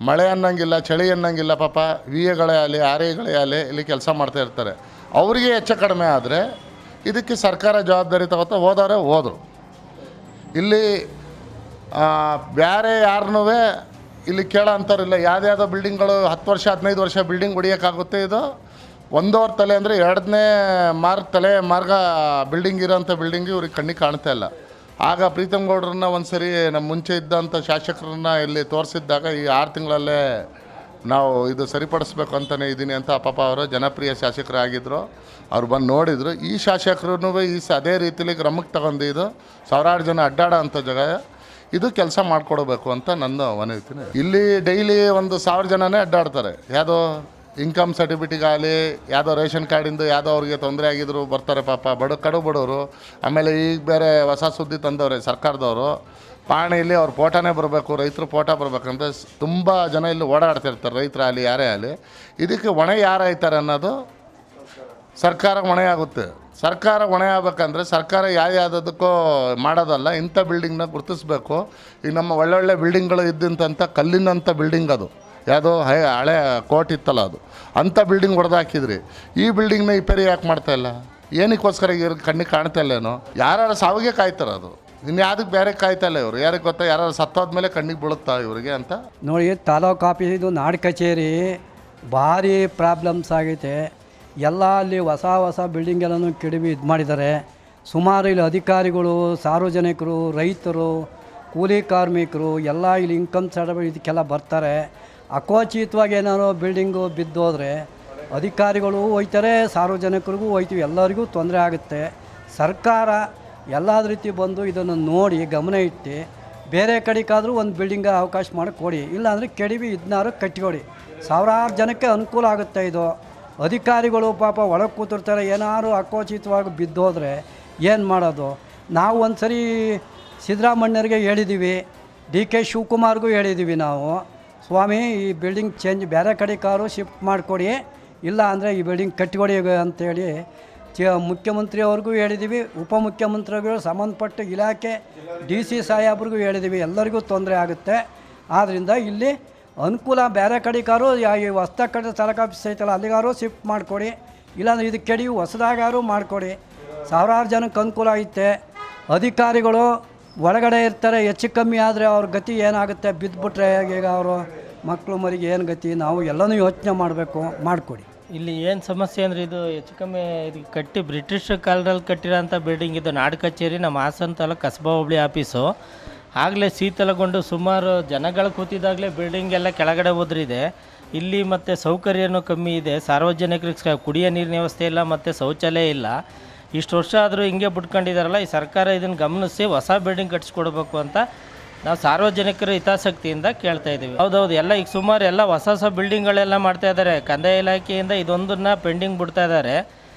ಮಳೆ ಅನ್ನಂಗಿಲ್ಲ, ಚಳಿ ಅನ್ನಂಗಿಲ್ಲ. ಪಾಪ ವಿಎಗಳೇ ಆಗಲಿ, ಆರ್ಎಗಳೇ ಆಗಲಿ ಇಲ್ಲಿ ಕೆಲಸ ಮಾಡ್ತಾ ಇರ್ತಾರೆ. ಅವರಿಗೆ ಹೆಚ್ಚು ಕಡಿಮೆ ಆದರೆ ಇದಕ್ಕೆ ಸರ್ಕಾರ ಜವಾಬ್ದಾರಿ ತಗೋತಾ ಹೋದವರೇ ಹೋದರು. ಇಲ್ಲಿ ಬೇರೆ ಯಾರನ್ನೂ ಇಲ್ಲಿ ಕೇಳೋ ಅಂಥವ್ರಿಲ್ಲ. ಯಾವುದ್ಯಾವುದೋ ಬಿಲ್ಡಿಂಗ್ಗಳು 10 ವರ್ಷ 15 ವರ್ಷ ಬಿಲ್ಡಿಂಗ್ ಹೊಡಿಯೋಕ್ಕಾಗುತ್ತೆ. ಇದು 1.5 ತಲೆ ಅಂದರೆ 2ನೇ ತಲೆ ಮಾರ್ಗ ಬಿಲ್ಡಿಂಗ್ ಇರೋಂಥ ಬಿಲ್ಡಿಂಗ್ ಇವ್ರಿಗೆ ಕಣ್ಣಿಗೆ ಕಾಣ್ತಾ ಇಲ್ಲ. ಆಗ ಪ್ರೀತಮ್ ಗೌಡ್ರನ್ನ ಒಂದು ಸರಿ ನಮ್ಮ ಮುಂಚೆ ಇದ್ದಂಥ ಶಾಸಕರನ್ನ ಇಲ್ಲಿ ತೋರಿಸಿದ್ದಾಗ ಈ 6 ತಿಂಗಳಲ್ಲೇ ನಾವು ಇದು ಸರಿಪಡಿಸ್ಬೇಕು ಅಂತಲೇ ಇದ್ದೀನಿ ಅಂತ ಪಾಪ ಅವರು ಜನಪ್ರಿಯ ಶಾಸಕರಾಗಿದ್ದರು. ಅವ್ರು ಬಂದು ನೋಡಿದರು. ಈ ಶಾಸಕರು ಅದೇ ರೀತಿಲಿ ಕ್ರಮಕ್ಕೆ ತಗೊಂಡು ಇದು ಸಾವಿರಾರು ಜನ ಅಡ್ಡಾಡೋ ಅಂಥ ಜಾಗ ಇದು ಕೆಲಸ ಮಾಡಿಕೊಡ್ಬೇಕು ಅಂತ ನನ್ನ ಮನವಿ. ಇಲ್ಲಿ ಡೈಲಿ 1,000 ಜನನೇ ಅಡ್ಡಾಡ್ತಾರೆ. ಯಾವುದೋ ಇನ್ಕಮ್ ಸರ್ಟಿಫಿಕೇಟಿಗಾಗಲಿ, ಯಾವುದೋ ರೇಷನ್ ಕಾರ್ಡಿಂದು ಯಾವುದೋ ಅವ್ರಿಗೆ ತೊಂದರೆ ಆಗಿದ್ರು ಬರ್ತಾರೆ ಪಾಪ ಕಡು ಬಡವರು. ಆಮೇಲೆ ಈಗ ಬೇರೆ ಹೊಸ ಸುದ್ದಿ ತಂದವ್ರೆ ಸರ್ಕಾರದವರು, ಪಾಣಿಯಲ್ಲಿ ಅವ್ರ ಫೋಟೋನೇ ಬರಬೇಕು, ರೈತರು ಫೋಟೋ ಬರಬೇಕಂತ ತುಂಬ ಜನ ಇಲ್ಲಿ ಓಡಾಡ್ತಿರ್ತಾರೆ, ರೈತರಾಗಲಿ ಯಾರೇ ಆಗಲಿ. ಇದಕ್ಕೆ ಹೊಣೆ ಯಾರಾಯ್ತಾರೆ ಅನ್ನೋದು ಸರ್ಕಾರ ಹೊಣೆ ಆಗುತ್ತೆ. ಸರ್ಕಾರ ಹೊಣೆ ಆಗಬೇಕಂದ್ರೆ ಸರ್ಕಾರ ಯಾವುದಕ್ಕೂ ಮಾಡೋದಲ್ಲ, ಇಂಥ ಬಿಲ್ಡಿಂಗ್ನ ಗುರುತಿಸ್ಬೇಕು. ಈಗ ನಮ್ಮ ಒಳ್ಳೊಳ್ಳೆ ಬಿಲ್ಡಿಂಗ್ಗಳು ಇದ್ದಂಥ ಕಲ್ಲಿನಂಥ ಬಿಲ್ಡಿಂಗ್ ಅದು, ಯಾವುದೋ ಹಳೆ ಕೋರ್ಟ್ ಇತ್ತಲ್ಲ ಅದು, ಅಂಥ ಬಿಲ್ಡಿಂಗ್ ಹೊಡೆದು ಹಾಕಿದ್ರಿ. ಈ ಬಿಲ್ಡಿಂಗ್ನ ರಿಪೇರಿ ಯಾಕೆ ಮಾಡ್ತಾಯಿಲ್ಲ? ಏನಕ್ಕೋಸ್ಕರ ಕಣ್ಣಿಗೆ ಕಾಣ್ತಾ ಇಲ್ಲೇನೋ? ಯಾರು ಸಾವಿಗೆ ಕಾಯ್ತಾರೆ, ಅದು ಇನ್ನು ಯಾವುದಕ್ಕೆ ಬೇರೆ ಕಾಯ್ತಾ ಇಲ್ಲ ಇವರು. ಯಾರಿಗೆ ಗೊತ್ತಾ, ಯಾರು ಸತ್ತೋದ್ಮೇಲೆ ಕಣ್ಣಿಗೆ ಬೀಳುತ್ತಾ ಇವರಿಗೆ ಅಂತ. ನೋಡಿ, ತಾಲೂಕು ಆಫೀಸ್ ಇದು ನಾಡು ಕಚೇರಿ ಭಾರಿ ಪ್ರಾಬ್ಲಮ್ಸ್ ಆಗೈತೆ. ಎಲ್ಲ ಅಲ್ಲಿ ಹೊಸ ಬಿಲ್ಡಿಂಗ್ ಎಲ್ಲನೂ ಕೆಡವಿ ಇದು ಮಾಡಿದ್ದಾರೆ. ಸುಮಾರು ಇಲ್ಲಿ ಅಧಿಕಾರಿಗಳು, ಸಾರ್ವಜನಿಕರು, ರೈತರು, ಕೂಲಿ ಕಾರ್ಮಿಕರು ಎಲ್ಲ ಇಲ್ಲಿ ಇನ್ಕಮ್ ಸರ್ಟಿಫಿಕೇಟ್ ಇದಕ್ಕೆಲ್ಲ ಬರ್ತಾರೆ. ಅಕೋಚಿತವಾಗಿ ಏನಾದ್ರು ಬಿಲ್ಡಿಂಗು ಬಿದ್ದೋದ್ರೆ ಅಧಿಕಾರಿಗಳು ಹೋಯ್ತಾರೆ, ಸಾರ್ವಜನಿಕರಿಗೂ ಹೋಯ್ತೀವಿ, ಎಲ್ಲರಿಗೂ ತೊಂದರೆ ಆಗುತ್ತೆ. ಸರ್ಕಾರ ಎಲ್ಲಾದ ರೀತಿ ಬಂದು ಇದನ್ನು ನೋಡಿ ಗಮನ ಇಟ್ಟು ಬೇರೆ ಕಡೆಗಾದರೂ ಒಂದು ಬಿಲ್ಡಿಂಗ್ ಅವಕಾಶ ಮಾಡಿ ಕೊಡಿ, ಇಲ್ಲಾಂದರೆ ಕೆಡವಿ ಇದನ್ನಾರು ಕಟ್ಟಿಕೊಡಿ. ಸಾವಿರಾರು ಜನಕ್ಕೆ ಅನುಕೂಲ ಆಗುತ್ತೆ ಇದು. ಅಧಿಕಾರಿಗಳು ಪಾಪ ಒಳಗೆ ಕೂತಿರ್ತಾರೆ, ಏನಾದ್ರು ಅಕೋಚಿತವಾಗಿ ಬಿದ್ದೋದ್ರೆ ಏನು ಮಾಡೋದು? ನಾವು ಒಂದು ಸರಿ ಸಿದ್ದರಾಮಣ್ಣರಿಗೆ ಹೇಳಿದ್ದೀವಿ, DK ಶಿವಕುಮಾರ್ಗೂ ಹೇಳಿದ್ದೀವಿ ನಾವು, ಸ್ವಾಮಿ ಈ ಬಿಲ್ಡಿಂಗ್ ಚೇಂಜ್ ಬೇರೆ ಕಡೆಗಾರು ಶಿಫ್ಟ್ ಮಾಡಿಕೊಡಿ, ಇಲ್ಲ ಅಂದರೆ ಈ ಬಿಲ್ಡಿಂಗ್ ಕಟ್ಟಿಕೊಡಿ ಅಂತೇಳಿ ಮುಖ್ಯಮಂತ್ರಿಯವ್ರಿಗೂ ಹೇಳಿದ್ದೀವಿ, ಉಪಮುಖ್ಯಮಂತ್ರಿಗಳು, ಸಂಬಂಧಪಟ್ಟ ಇಲಾಖೆ DC ಸಾಹೇಬ್ರಿಗೂ ಹೇಳಿದ್ದೀವಿ. ಎಲ್ಲರಿಗೂ ತೊಂದರೆ ಆಗುತ್ತೆ. ಆದ್ದರಿಂದ ಇಲ್ಲಿ ಅನುಕೂಲ ಬೇರೆ ಕಡೆಗಾರು ಈ ಹೊಸ್ದಾಗಿ ಕಟ್ಟಿದ ತಾಲೂಕು ಆಫೀಸ್ ಐತಲ್ಲ ಅಲ್ಲಿಗಾರು ಶಿಫ್ಟ್ ಮಾಡಿಕೊಡಿ, ಇಲ್ಲಾಂದರೆ ಇದಕ್ಕೆ ಕೆಡಿ ಹೊಸದಾಗಾರು ಮಾಡಿಕೊಡಿ. ಸಾವಿರಾರು ಜನಕ್ಕೆ ಅನುಕೂಲ ಐತೆ. ಅಧಿಕಾರಿಗಳು ಒಳಗಡೆ ಇರ್ತಾರೆ, ಹೆಚ್ಚು ಕಮ್ಮಿ ಆದರೆ ಅವ್ರ ಗತಿ ಏನಾಗುತ್ತೆ? ಬಿದ್ದುಬಿಟ್ರೆ ಈಗ ಅವರು ಮಕ್ಕಳು ಮರಿಗೆ ಏನು ಗತಿ? ನಾವು ಎಲ್ಲನೂ ಯೋಚನೆ ಮಾಡಬೇಕು, ಮಾಡಿಕೊಡಿ. ಇಲ್ಲಿ ಏನು ಸಮಸ್ಯೆ ಅಂದರೆ ಇದು ಹೆಚ್ಚು ಕಮ್ಮಿ ಇದು ಕಟ್ಟಿ ಬ್ರಿಟಿಷ್ ಕಾಲದಲ್ಲಿ ಕಟ್ಟಿರೋಂಥ ಬಿಲ್ಡಿಂಗ್ ಇದು. ನಾಡು ಕಚೇರಿ ನಮ್ಮ ಹಾಸನ ತಾಲೂಕು ಕಸಬಾ ಹೋಬಳಿ ಆಫೀಸು. ಆಗಲೇ ಶೀತಲಗೊಂಡು ಸುಮಾರು ಜನಗಳು ಕೂತಿದ್ದಾಗಲೇ ಬಿಲ್ಡಿಂಗ್ ಎಲ್ಲ ಕೆಳಗಡೆ ಉದುರಿದೆ. ಇಲ್ಲಿ ಮತ್ತು ಸೌಕರ್ಯನೂ ಕಮ್ಮಿ ಇದೆ, ಸಾರ್ವಜನಿಕರಿಗೆ ಕುಡಿಯೋ ನೀರಿನ ವ್ಯವಸ್ಥೆ ಇಲ್ಲ ಮತ್ತು ಶೌಚಾಲಯ ಇಲ್ಲ. ಇಷ್ಟು ವರ್ಷ ಆದರೂ ಹಿಂಗೆ ಬಿಟ್ಕೊಂಡಿದ್ದಾರಲ್ಲ, ಈ ಸರ್ಕಾರ ಇದನ್ನು ಗಮನಿಸಿ ಹೊಸ ಬಿಲ್ಡಿಂಗ್ ಕಟ್ಸ್ಕೊಡ್ಬೇಕು ಅಂತ ನಾವು ಸಾರ್ವಜನಿಕರ ಹಿತಾಸಕ್ತಿಯಿಂದ ಕೇಳ್ತಾ ಇದ್ದೀವಿ. ಹೌದೌದು, ಎಲ್ಲ ಈಗ ಸುಮಾರು ಎಲ್ಲ ಹೊಸ ಬಿಲ್ಡಿಂಗ್ಗಳೆಲ್ಲ ಮಾಡ್ತಾ ಇದ್ದಾರೆ. ಕಂದಾಯ ಇಲಾಖೆಯಿಂದ ಇದೊಂದನ್ನು ಪೆಂಡಿಂಗ್ ಬಿಡ್ತಾ ಇದ್ದಾರೆ.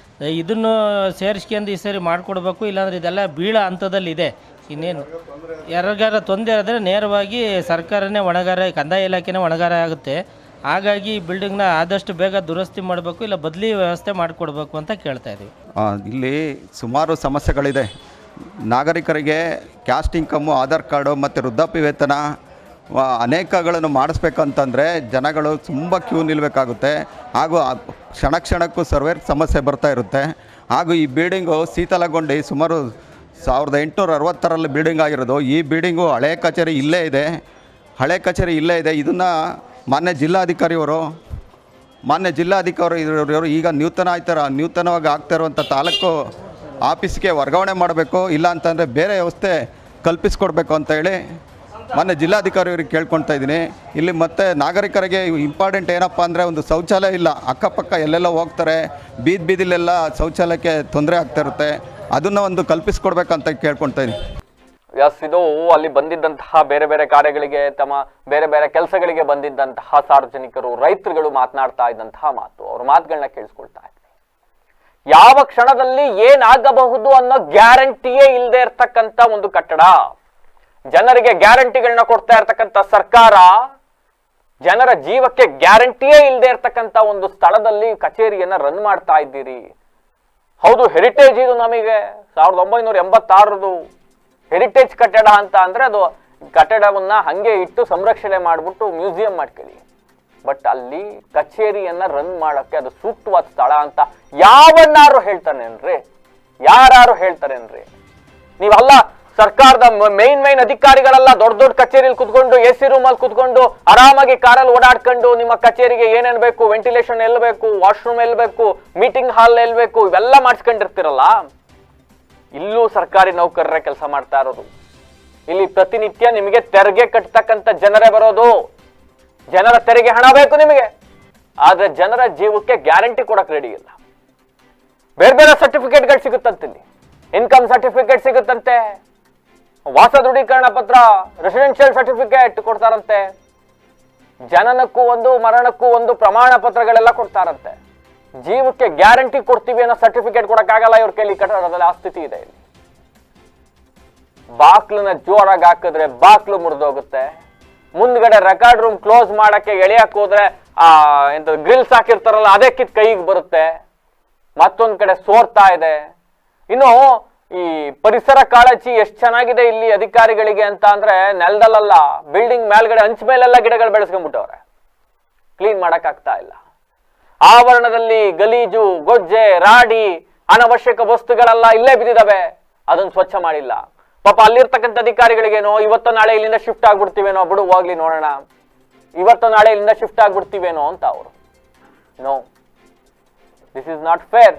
ಇದನ್ನು ಸೇರಿಸ್ಕೊಂಡು ಈ ಸರಿ ಮಾಡಿಕೊಡ್ಬೇಕು, ಇಲ್ಲಾಂದರೆ ಇದೆಲ್ಲ ಬೀಳೋ ಹಂತದಲ್ಲಿದೆ. ಇನ್ನೇನು ಯಾರಿಗಾರ ತೊಂದರೆ ಆದರೆ ನೇರವಾಗಿ ಸರ್ಕಾರನೇ ಹೊಣೆಗಾರ, ಕಂದಾಯ ಇಲಾಖೆನೇ ಹೊಣೆಗಾರ ಆಗುತ್ತೆ. ಹಾಗಾಗಿ ಈ ಬಿಲ್ಡಿಂಗ್ನ ಆದಷ್ಟು ಬೇಗ ದುರಸ್ತಿ ಮಾಡಬೇಕು, ಇಲ್ಲ ಬದಲಿ ವ್ಯವಸ್ಥೆ ಮಾಡಿಕೊಡ್ಬೇಕು ಅಂತ ಕೇಳ್ತಾ ಇದ್ದೀವಿ. ಇಲ್ಲಿ ಸುಮಾರು ಸಮಸ್ಯೆಗಳಿದೆ. ನಾಗರಿಕರಿಗೆ ಕ್ಯಾಸ್ಟ್ ಇನ್ಕಮ್ಮು, ಆಧಾರ್ ಕಾರ್ಡು ಮತ್ತು ವೃದ್ಧಾಪ್ಯ ವೇತನ ಅನೇಕಗಳನ್ನು ಮಾಡಿಸ್ಬೇಕಂತಂದರೆ ಜನಗಳು ತುಂಬ ಕ್ಯೂ ನಿಲ್ಲಬೇಕಾಗುತ್ತೆ. ಹಾಗೂ ಕ್ಷಣಕ್ಕೂ ಸರ್ವೇರ್ ಸಮಸ್ಯೆ ಬರ್ತಾ ಇರುತ್ತೆ. ಹಾಗೂ ಈ ಬಿಲ್ಡಿಂಗು ಶೀತಲಗೊಂಡು ಸುಮಾರು 1860ರಲ್ಲಿ ಬಿಲ್ಡಿಂಗ್ ಆಗಿರೋದು. ಈ ಬಿಲ್ಡಿಂಗು ಹಳೆ ಕಚೇರಿ ಇಲ್ಲೇ ಇದೆ. ಇದನ್ನು ಮಾನ್ಯ ಜಿಲ್ಲಾಧಿಕಾರಿಯವರು ಈಗ ನೂತನವಾಗಿ ಆಗ್ತಾ ಇರುವಂಥ ತಾಲೂಕು ಆಫೀಸ್ಗೆ ವರ್ಗಾವಣೆ ಮಾಡಬೇಕು, ಇಲ್ಲ ಅಂತಂದರೆ ಬೇರೆ ವ್ಯವಸ್ಥೆ ಕಲ್ಪಿಸ್ಕೊಡ್ಬೇಕು ಅಂತ ಹೇಳಿ ಮೊನ್ನೆ ಜಿಲ್ಲಾಧಿಕಾರಿಯವರಿಗೆ ಕೇಳ್ಕೊಳ್ತಾ ಇದ್ದೀನಿ. ಇಲ್ಲಿ ಮತ್ತೆ ನಾಗರಿಕರಿಗೆ ಇಂಪಾರ್ಟೆಂಟ್ ಏನಪ್ಪ ಅಂದರೆ ಒಂದು ಶೌಚಾಲಯ ಇಲ್ಲ, ಅಕ್ಕಪಕ್ಕ ಎಲ್ಲೆಲ್ಲ ಹೋಗ್ತಾರೆ, ಬೀದಿಲೆಲ್ಲ ಶೌಚಾಲಯಕ್ಕೆ ತೊಂದರೆ ಆಗ್ತಾ ಇರುತ್ತೆ, ಅದನ್ನು ಒಂದು ಕಲ್ಪಿಸ್ಕೊಡ್ಬೇಕಂತ ಕೇಳ್ಕೊಳ್ತಾ ಇದ್ದೀನಿ. ಎಸ್, ಇದು ಅಲ್ಲಿ ಬಂದಿದ್ದಂತಹ ಬೇರೆ ಬೇರೆ ಕಾರ್ಯಗಳಿಗೆ, ತಮ್ಮ ಬೇರೆ ಬೇರೆ ಕೆಲಸಗಳಿಗೆ ಬಂದಿದ್ದಂತಹ ಸಾರ್ವಜನಿಕರು, ರೈತರುಗಳು ಮಾತನಾಡ್ತಾ ಇದ್ದಂತಹ ಮಾತು. ಅವ್ರ ಮಾತುಗಳನ್ನ ಕೇಳಿಸ್ಕೊಳ್ತಾ ಇದ್ವಿ. ಯಾವ ಕ್ಷಣದಲ್ಲಿ ಏನಾಗಬಹುದು ಅನ್ನೋ ಗ್ಯಾರಂಟಿಯೇ ಇಲ್ಲದೆ ಇರ್ತಕ್ಕಂಥ ಒಂದು ಕಟ್ಟಡ, ಜನರಿಗೆ ಗ್ಯಾರಂಟಿಗಳನ್ನ ಕೊಡ್ತಾ ಇರ್ತಕ್ಕಂಥ ಸರ್ಕಾರ, ಜನರ ಜೀವಕ್ಕೆ ಗ್ಯಾರಂಟಿಯೇ ಇಲ್ಲದೆ ಇರ್ತಕ್ಕಂಥ ಒಂದು ಸ್ಥಳದಲ್ಲಿ ಕಚೇರಿಯನ್ನ ರನ್ ಮಾಡ್ತಾ ಇದ್ದೀರಿ. ಹೌದು, ಹೆರಿಟೇಜ್ ಇದು ನಮಗೆ 1986 ಹೆರಿಟೇಜ್ ಕಟ್ಟಡ ಅಂತ ಅಂದ್ರೆ ಅದು ಕಟ್ಟಡವನ್ನ ಹಂಗೆ ಇಟ್ಟು ಸಂರಕ್ಷಣೆ ಮಾಡ್ಬಿಟ್ಟು ಮ್ಯೂಸಿಯಂ ಮಾಡ್ಕೊಳ್ಳಿ. ಬಟ್ ಅಲ್ಲಿ ಕಚೇರಿಯನ್ನ ರನ್ ಮಾಡಕ್ಕೆ ಅದು ಸೂಕ್ತವಾದ ಸ್ಥಳ ಅಂತ ಯಾವನ್ನಾರು ಹೇಳ್ತಾನೇನ್ರಿ? ಯಾರು ಹೇಳ್ತಾರೇನ್ರಿ? ನೀವಲ್ಲ ಸರ್ಕಾರದ ಮೈನ್ ಅಧಿಕಾರಿಗಳೆಲ್ಲ ದೊಡ್ಡ ದೊಡ್ಡ ಕಚೇರಿಯಲ್ಲಿ ಕುತ್ಕೊಂಡು AC ರೂಮಲ್ಲಿ ಕುತ್ಕೊಂಡು ಆರಾಮಾಗಿ ಕಾರಲ್ಲಿ ಓಡಾಡ್ಕೊಂಡು ನಿಮ್ಮ ಕಚೇರಿಗೆ ಏನೇನ್ ಬೇಕು, ವೆಂಟಿಲೇಷನ್ ಎಲ್ಲಿ ಬೇಕು, ವಾಶ್ರೂಮ್ ಎಲ್ಲಿ ಬೇಕು, ಮೀಟಿಂಗ್ ಹಾಲ್ ಎಲ್ಲಿ ಬೇಕು, ಇವೆಲ್ಲ ಮಾಡಿಸ್ಕೊಂಡಿರ್ತಿರಲ್ಲ. ಇಲ್ಲೂ ಸರ್ಕಾರಿ ನೌಕರರೇ ಕೆಲಸ ಮಾಡ್ತಾ ಇರೋದು. ಇಲ್ಲಿ ಪ್ರತಿನಿತ್ಯ ನಿಮಗೆ ತೆರಿಗೆ ಕಟ್ಟತಕ್ಕಂಥ ಜನರೇ ಬರೋದು. ಜನರ ತೆರಿಗೆ ಹಣ ಬೇಕು ನಿಮಗೆ, ಆದ್ರೆ ಜನರ ಜೀವಕ್ಕೆ ಗ್ಯಾರಂಟಿ ಕೊಡಕ್ ರೆಡಿ ಇಲ್ಲ. ಬೇರೆ ಬೇರೆ ಸರ್ಟಿಫಿಕೇಟ್ಗಳು ಸಿಗುತ್ತಂತೆ, ಇಲ್ಲಿ ಇನ್ಕಮ್ ಸರ್ಟಿಫಿಕೇಟ್ ಸಿಗುತ್ತಂತೆ, ವಾಸ ದೃಢೀಕರಣ ಪತ್ರ, ರೆಸಿಡೆನ್ಷಿಯಲ್ ಸರ್ಟಿಫಿಕೇಟ್ ಕೊಡ್ತಾರಂತೆ, ಜನನಕ್ಕೂ ಒಂದು ಮರಣಕ್ಕೂ ಒಂದು ಪ್ರಮಾಣ ಪತ್ರಗಳೆಲ್ಲ ಕೊಡ್ತಾರಂತೆ. ಜೀವಕ್ಕೆ ಗ್ಯಾರಂಟಿ ಕೊಡ್ತೀವಿ ಅನ್ನೋ ಸರ್ಟಿಫಿಕೇಟ್ ಕೊಡಕ್ಕಾಗಲ್ಲ ಇವ್ರ ಕೈಲಿ. ಕಟ್ಟಡದಲ್ಲಿ ಆ ಸ್ಥಿತಿ ಇದೆ. ಇಲ್ಲಿ ಬಾಕ್ಲನ್ನ ಜೋರಾಗಿ ಹಾಕಿದ್ರೆ ಬಾಕ್ಲು ಮುರಿದೋಗುತ್ತೆ. ಮುಂದ್ಗಡೆ ರೆಕಾರ್ಡ್ ರೂಮ್ ಕ್ಲೋಸ್ ಮಾಡಕ್ಕೆ ಎಳೆಯಕ್ ಹೋದ್ರೆ ಗ್ರಿಲ್ಸ್ ಹಾಕಿರ್ತಾರಲ್ಲ ಅದೇ ಕಿತ್ ಕೈಗೆ ಬರುತ್ತೆ. ಮತ್ತೊಂದ್ ಕಡೆ ಸೋರ್ತಾ ಇದೆ. ಇನ್ನು ಈ ಪರಿಸರ ಕಾಳಜಿ ಎಷ್ಟು ಚೆನ್ನಾಗಿದೆ ಇಲ್ಲಿ ಅಧಿಕಾರಿಗಳಿಗೆ ಅಂತ ಅಂದ್ರೆ, ನೆಲದಲ್ಲ ಬಿಲ್ಡಿಂಗ್ ಮೇಲ್ಗಡೆ ಹಂಚ ಮೇಲೆಲ್ಲ ಗಿಡಗಳು ಬೆಳೆಸ್ಕೊಂಡ್ಬಿಟ್ಟವ್ರೆ. ಕ್ಲೀನ್ ಮಾಡಕ್ ಆಗ್ತಾ ಇಲ್ಲ. ಆವರಣದಲ್ಲಿ ಗಲೀಜು, ಗೊಜ್ಜೆ, ರಾಡಿ, ಅನವಶ್ಯಕ ವಸ್ತುಗಳೆಲ್ಲ ಇಲ್ಲೇ ಬಿದ್ದಿದಾವೆ. ಅದನ್ನ ಸ್ವಚ್ಛ ಮಾಡಿಲ್ಲ. ಪಾಪ ಅಲ್ಲಿರ್ತಕ್ಕಂಥ ಅಧಿಕಾರಿಗಳಿಗೇನೋ ಇವತ್ತು ನಾಳೆ ಇಲ್ಲಿಂದ ಶಿಫ್ಟ್ ಆಗ್ಬಿಡ್ತೀವೇನೋ, ಬಿಡು ಹೋಗ್ಲಿ ನೋಡೋಣ, ಇವತ್ತು ನಾಳೆ ಇಲ್ಲಿಂದ ಶಿಫ್ಟ್ ಆಗ್ಬಿಡ್ತೀವೇನೋ ಅಂತ ಅವರು. No, this is not fair.